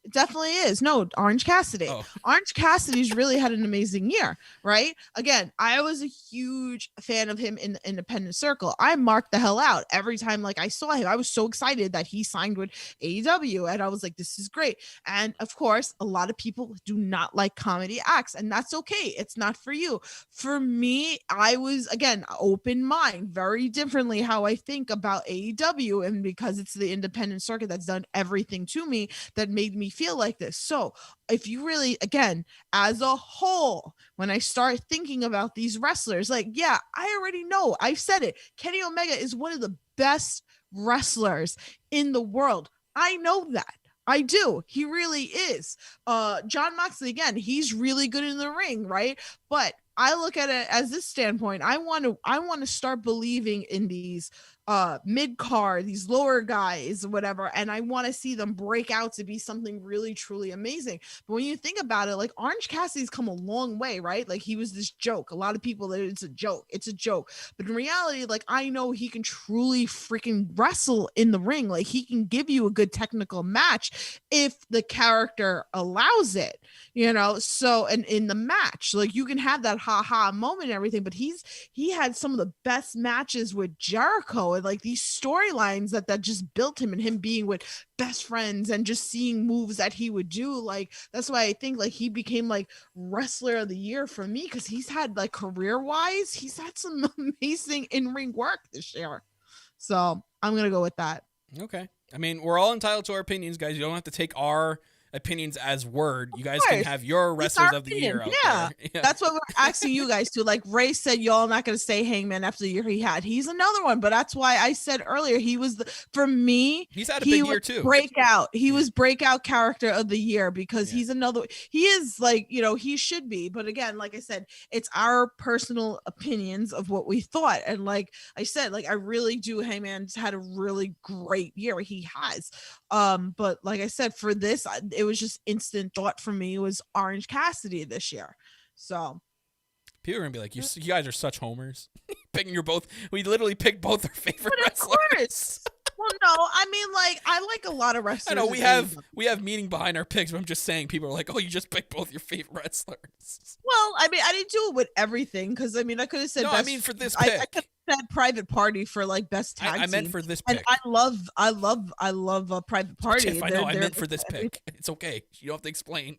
It definitely is. No, Orange Cassidy. Orange Cassidy's really had an amazing year, right? Again, I was a huge fan of him in the independent circle. I marked the hell out every time like I saw him. I was so excited that he signed with AEW, and I was like, this is great. And of course, a lot of people do not like comedy acts, and that's okay. It's not for you. For me, I was, again, open mind, very differently how I think about AEW, and because it's the independent circuit that's done everything to me that made me feel like this. So if you really, again, as a whole, when I start thinking about these wrestlers, like, yeah, I already know, I've said it, Kenny Omega is one of the best wrestlers in the world. I know that. I do. He really is. John Moxley, again, he's really good in the ring, right? But I look at it as this standpoint. I want to start believing in these mid-card, these lower guys, whatever, and I want to see them break out to be something really truly amazing. But when you think about it, like, Orange Cassidy's come a long way, right? Like, he was this joke. A lot of people, it's a joke, but in reality, like, I know he can truly freaking wrestle in the ring. Like, he can give you a good technical match if the character allows it, you know. So, and in the match, like, you can have that ha moment and everything, but he had some of the best matches with Jericho, and like these storylines that just built him, and him being with best friends and just seeing moves that he would do. Like, that's why I think like he became like wrestler of the year for me, because he's had, like, career wise, he's had some amazing in-ring work this year. So I'm gonna go with that. Okay. I mean, we're all entitled to our opinions, guys. You don't have to take our opinions as word. You guys can have your wrestlers of the year out there. Yeah, that's what we're asking you guys to. Like Ray said, y'all not going to say Hangman after the year he had. He's another one, but that's why I said earlier he was for me. He's had a big year too. Breakout. He was breakout character of the year, because he's another. He is, like, you know, he should be. But again, like I said, it's our personal opinions of what we thought. And like I said, like, I really do. Hangman's had a really great year. He has. But like I said, for this, it was just instant thought for me was Orange Cassidy this year. So people are gonna be like, you guys are such homers. We literally picked both our favorite wrestlers. Of course. Well, no, I mean, like, I like a lot of wrestlers. I know we have meaning behind our picks, but I'm just saying, people are like, oh, you just picked both your favorite wrestlers. Well, I mean, I didn't do it with everything, because I mean, I could have said. No, best, I mean for this pick. I could have said Private Party for like best tag. I meant for this pick. And I love a Private Party. Tiff, I know. I meant for this pick. It's okay. You don't have to explain.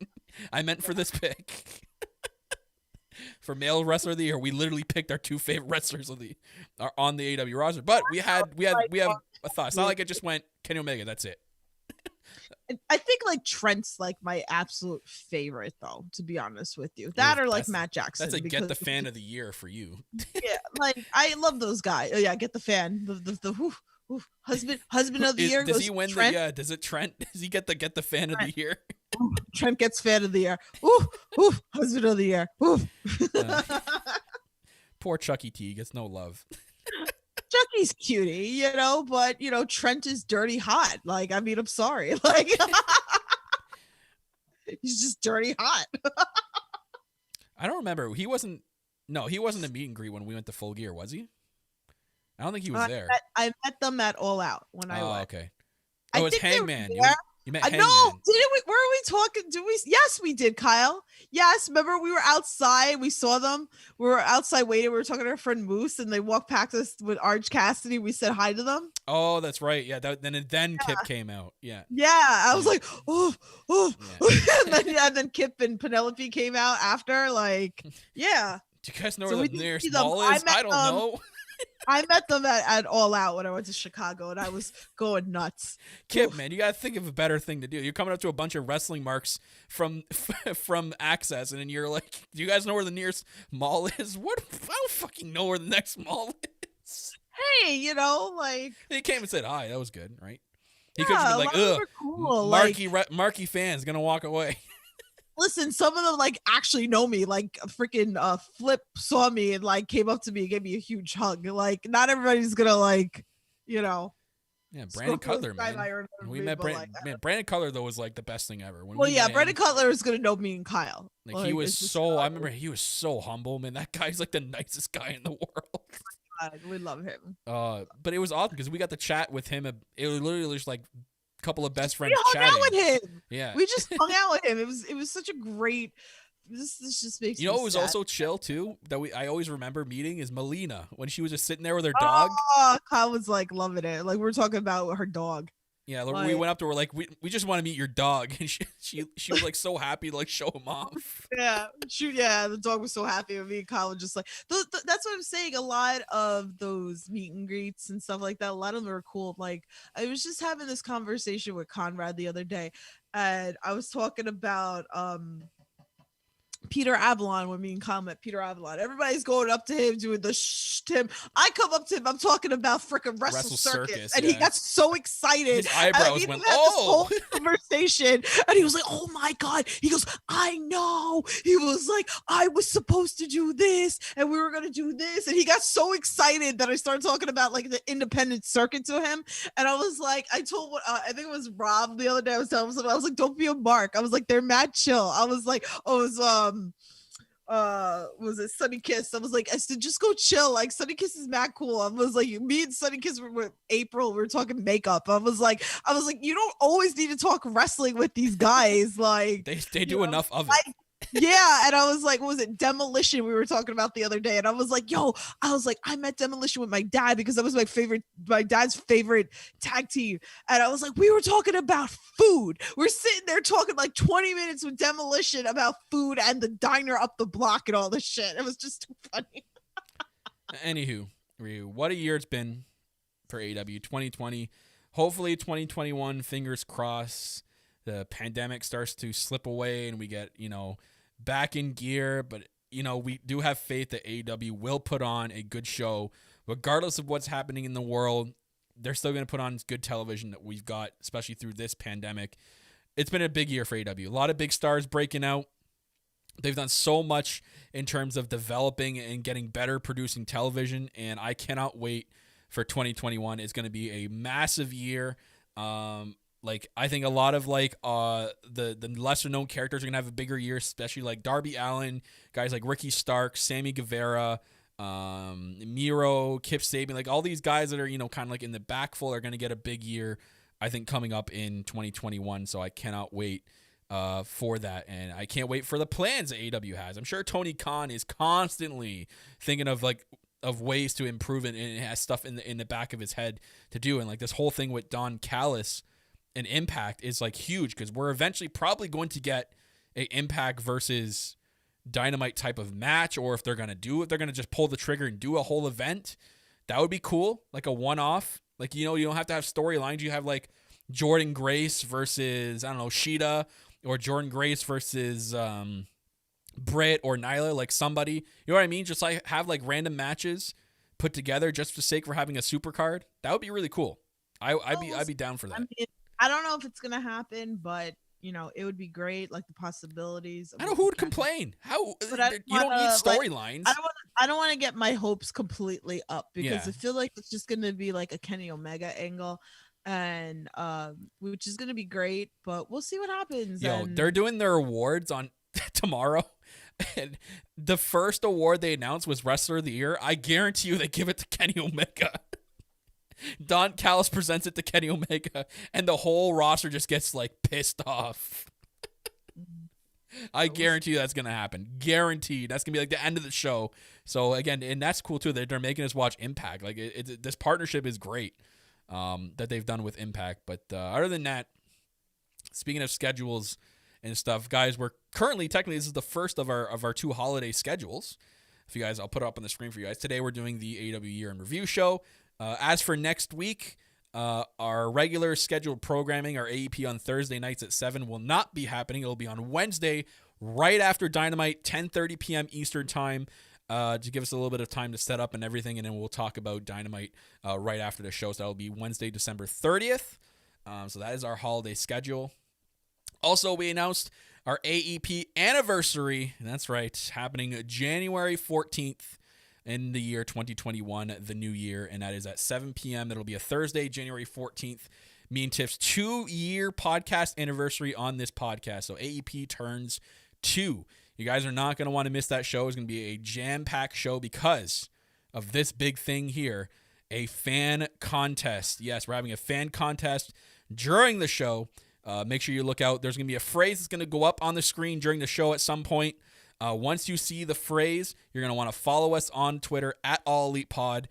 I meant for this pick. For male wrestler of the year, we literally picked our two favorite wrestlers on the AEW roster. But we have a thought. It's not like it just went Kenny Omega. That's it. I think like Trent's like my absolute favorite though, to be honest with you. That or like Matt Jackson. That's a get the fan of the year for you. Yeah, like I love those guys. Oh yeah, get the fan. The husband of the year. Does he win Trent. does it Trent? Does he get the fan of the year? Ooh, Trent gets fan of the year. Ooh, husband of the year. Ooh. Poor Chucky T gets no love. Chucky's cutie, but Trent is dirty hot. Like, I mean, I'm sorry. Like he's just dirty hot. I don't remember. He wasn't a meet and greet when we went to Full Gear, was he? I don't think he was there. I met them at All Out when I went. Okay. Oh, it's Hangman. You met Hangman. No, didn't we? Where are we talking? Yes, we did, Kyle. Yes, remember we were outside. We saw them. We were outside waiting. We were talking to our friend Moose, and they walked past us with Orange Cassidy. We said hi to them. Oh, that's right. Yeah. Then Kip came out. Yeah. Yeah, I was like, oh. Yeah. and then Kip and Penelope came out after. Like, yeah. Do you guys know where the nearest mall is? I don't know. I met them at All Out when I went to Chicago, and I was going nuts. Kip, man, you gotta think of a better thing to do. You're coming up to a bunch of wrestling marks from Access, and then you're like, "Do you guys know where the nearest mall is?" What? I don't fucking know where the next mall is. Hey, like he came and said hi. That was good, right? He yeah, could have been like, "Ugh, cool. marquee fans gonna walk away." Listen, some of them like actually know me. Like freaking Flip saw me and like came up to me and gave me a huge hug. Like not everybody's gonna like, Yeah, Brandon Cutler, man. We met Brandon. Man, Brandon Cutler though was like the best thing ever. Brandon Cutler is gonna know me and Kyle. Like he was so. I remember he was so humble, man. That guy's like the nicest guy in the world. God, we love him. But it was awesome because we got to chat with him. It was literally just like couple of best friends we hung out with him. Yeah, we just hung out with him. It was such a great. This just makes me it was sad. Also chill too that I always remember meeting is Melina when she was just sitting there with her dog. Oh, Kyle was like loving it. Like we were talking about her dog. Yeah, like, we went up to her like we just want to meet your dog, and she was like so happy to like show him off. Yeah, the dog was so happy with me. And Kyle was just like, that's what I'm saying. A lot of those meet and greets and stuff like that, a lot of them are cool. Like I was just having this conversation with Conrad the other day, and I was talking about Peter Avalon when me and Kyle met Peter Avalon. Everybody's going up to him doing the Tim. I come up to him. I'm talking about freaking Wrestle Circus, and he got so excited. His eyebrows went, this whole conversation, and he was like, "Oh my god!" He goes, "I know." He was like, "I was supposed to do this, and we were gonna do this," and he got so excited that I started talking about like the independent circuit to him, and I was like, I told I think it was Rob the other day. I was telling him, I was like, "Don't be a mark." I was like, "They're mad chill." I was like, "Oh, it was was it Sunny Kiss?" I was like, I said, just go chill. Like Sunny Kiss is mad cool. I was like, me and Sunny Kiss were with April. We were talking makeup. I was like, you don't always need to talk wrestling with these guys. Like they do enough of it. Yeah, and I was like, what was it? Demolition we were talking about the other day, and I was like, I met Demolition with my dad because that was my dad's favorite tag team, and I was like, we were talking about food. We're sitting there talking like 20 minutes with Demolition about food and the diner up the block and all this shit. It was just too funny. Anywho, Ryu, what a year it's been for AEW 2020. Hopefully 2021, fingers crossed, the pandemic starts to slip away and we get, back in gear, but we do have faith that AEW will put on a good show regardless of what's happening in the world. They're still going to put on good television that we've got, especially through this pandemic. It's been a big year for AEW. A lot of big stars breaking out. They've done so much in terms of developing and getting better producing television, and I cannot wait for 2021. It's going to be a massive year. I think a lot of the lesser known characters are gonna have a bigger year, especially like Darby Allen, guys like Ricky Stark, Sammy Guevara, Miro, Kip Sabian, like all these guys that are kind of like in the back full are gonna get a big year, I think, coming up in 2021. So I cannot wait for that, and I can't wait for the plans that AEW has. I'm sure Tony Khan is constantly thinking of ways to improve it, and has stuff in the back of his head to do, and like this whole thing with Don Callis and Impact is like huge because we're eventually probably going to get a Impact versus Dynamite type of match, or if they're going to just pull the trigger and do a whole event. That would be cool, like a one-off. Like, you don't have to have storylines. You have like Jordan Grace versus, I don't know, Sheeta, or Jordan Grace versus Brit or Nyla, like somebody. You know what I mean? Just like have like random matches put together just for the sake for having a super card. That would be really cool. I'd be down for that. I mean, I don't know if it's gonna happen, but it would be great. Like the possibilities. I don't know who would complain. How But I you don't need storylines. I don't want to get my hopes completely up because Yeah. I feel like it's just gonna be like a Kenny Omega angle, and which is gonna be great. But we'll see what happens. Yo, and they're doing their awards on tomorrow. And the first award they announced was Wrestler of the Year. I guarantee you they give it to Kenny Omega. Don Callis presents it to Kenny Omega, and the whole roster just gets like pissed off. I guarantee you that's going to happen. Guaranteed. That's going to be like the end of the show. So again, and that's cool too. They're making us watch Impact. Like this partnership is great that they've done with Impact. But other than that, speaking of schedules and stuff, guys, we're currently technically this is the first of our 2 holiday schedules. If you guys, I'll put it up on the screen for you guys. Today we're doing the AEW Year in Review show. As for next week, our regular scheduled programming, our AEP on Thursday nights at 7 will not be happening. It'll be on Wednesday, right after Dynamite, 10:30 p.m. Eastern time, to give us a little bit of time to set up and everything, and then we'll talk about Dynamite right after the show. So that'll be Wednesday, December 30th. So that is our holiday schedule. Also, we announced our AEP Anniversary, and that's right, happening January 14th. In the year 2021, the new year, and that is at 7 p.m. That'll be a Thursday, January 14th. Me and Tiff's 2-year podcast anniversary on this podcast. So AEP turns 2. You guys are not going to want to miss that show. It's going to be a jam-packed show because of this big thing here, a fan contest. Yes, we're having a fan contest during the show. Make sure you look out. There's going to be a phrase that's going to go up on the screen during the show at some point. Once you see the phrase, you're going to want to follow us on Twitter at All Elite Pod.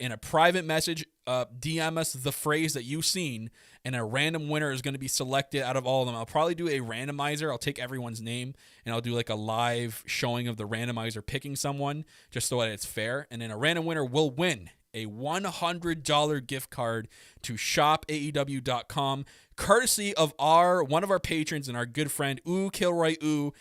In a private message, DM us the phrase that you've seen, and a random winner is going to be selected out of all of them. I'll probably do a randomizer. I'll take everyone's name, and I'll do like a live showing of the randomizer picking someone just so that it's fair. And then a random winner will win a $100 gift card to shopaew.com, courtesy of one of our patrons and our good friend, Kilroy Ooh.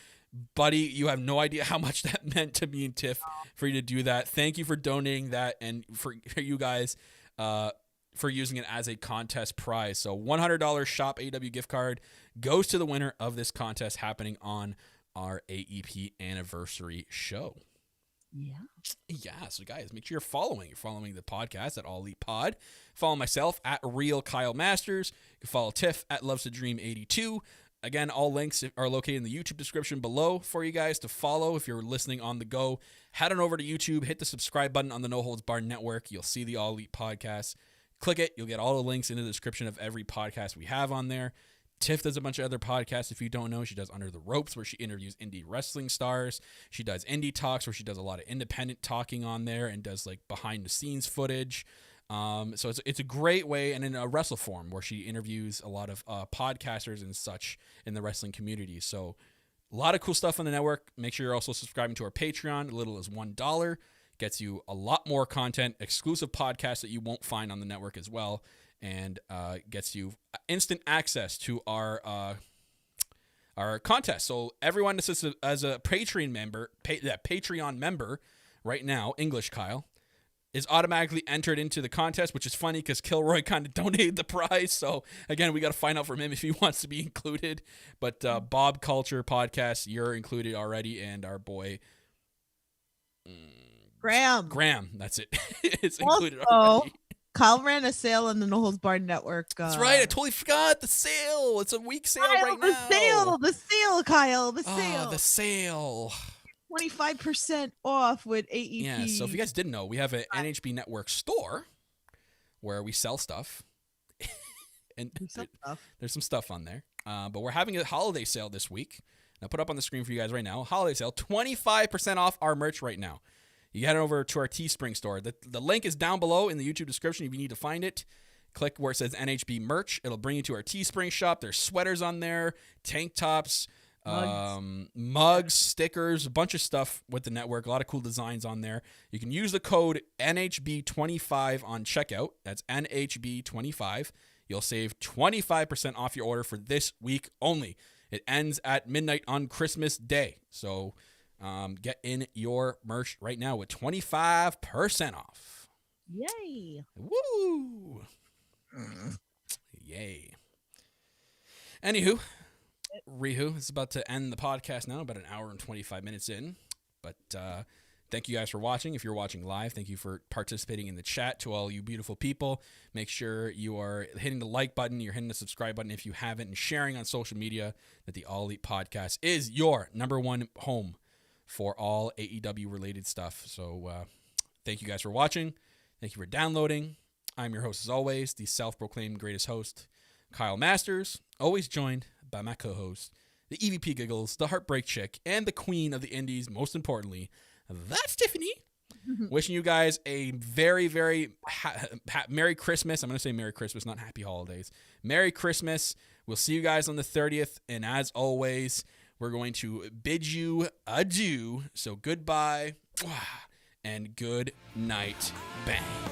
Buddy, you have no idea how much that meant to me and Tiff for you to do that. Thank you for donating that, and for you guys for using it as a contest prize. So $100 Shop AEW gift card goes to the winner of this contest happening on our AEP Anniversary show. Yeah, so guys, make sure you're following. You're following the podcast at All Elite Pod. Follow myself at Real Kyle Masters. You can follow Tiff at Loves to Dream 82. Again, all links are located in the YouTube description below for you guys to follow. If you're listening on the go, head on over to YouTube, hit the subscribe button on the No Holds Barred Network. You'll see the All Elite Podcast. Click it. You'll get all the links in the description of every podcast we have on there. Tiff does a bunch of other podcasts. If you don't know, she does Under the Ropes, where she interviews indie wrestling stars. She does Indie Talks, where she does a lot of independent talking on there and does like behind the scenes footage. So it's a great way, and in a wrestle form where she interviews a lot of podcasters and such in the wrestling community. So a lot of cool stuff on the network. Make sure you're also subscribing to our Patreon. A little as $1 gets you a lot more content, exclusive podcasts that you won't find on the network as well, and gets you instant access to our contest. So everyone that's as a Patreon member right now, English Kyle, is automatically entered into the contest, which is funny because Kilroy kind of donated the prize. So, again, we got to find out from him if he wants to be included. But Bob Culture Podcast, you're included already, and our boy Graham, that's it. It's included already. Kyle ran a sale on the No Holds Barred Network. That's right. I totally forgot the sale. It's a week sale right now. The sale, Kyle. The sale. Oh, the sale. 25% off with AEP. Yeah, so if you guys didn't know, we have an NHB Network store where we sell stuff. And there's some stuff on there. But we're having a holiday sale this week. I'll put up on the screen for you guys right now. Holiday sale, 25% off our merch right now. You head over to our Teespring store. The link is down below in the YouTube description if you need to find it. Click where it says NHB merch. It'll bring you to our Teespring shop. There's sweaters on there, tank tops, mugs, stickers, a bunch of stuff with the network. A lot of cool designs on there. You can use the code NHB25 on checkout. That's NHB25. you'll save 25% off your order for this week only. It ends at midnight on Christmas Day. So get in your merch right now with 25% off. Yay. Woo! Yay. Anywho, Rihu, it's about to end the podcast now, about an hour and 25 minutes in. But thank you guys for watching. If you're watching live, thank you for participating in the chat. To all you beautiful people, make sure you are hitting the like button, you're hitting the subscribe button if you haven't, and sharing on social media that the All Elite Podcast is your number one home for all AEW related stuff. So thank you guys for watching. Thank you for downloading. I'm your host, as always, the self-proclaimed greatest host, Kyle Masters, always joined by my co-host, the EVP Giggles, the Heartbreak Chick, and the Queen of the Indies, most importantly, that's Tiffany. Wishing you guys a very, very Merry Christmas. I'm going to say Merry Christmas, not Happy Holidays. Merry Christmas. We'll see you guys on the 30th. And as always, we're going to bid you adieu. So goodbye and good night. Bang.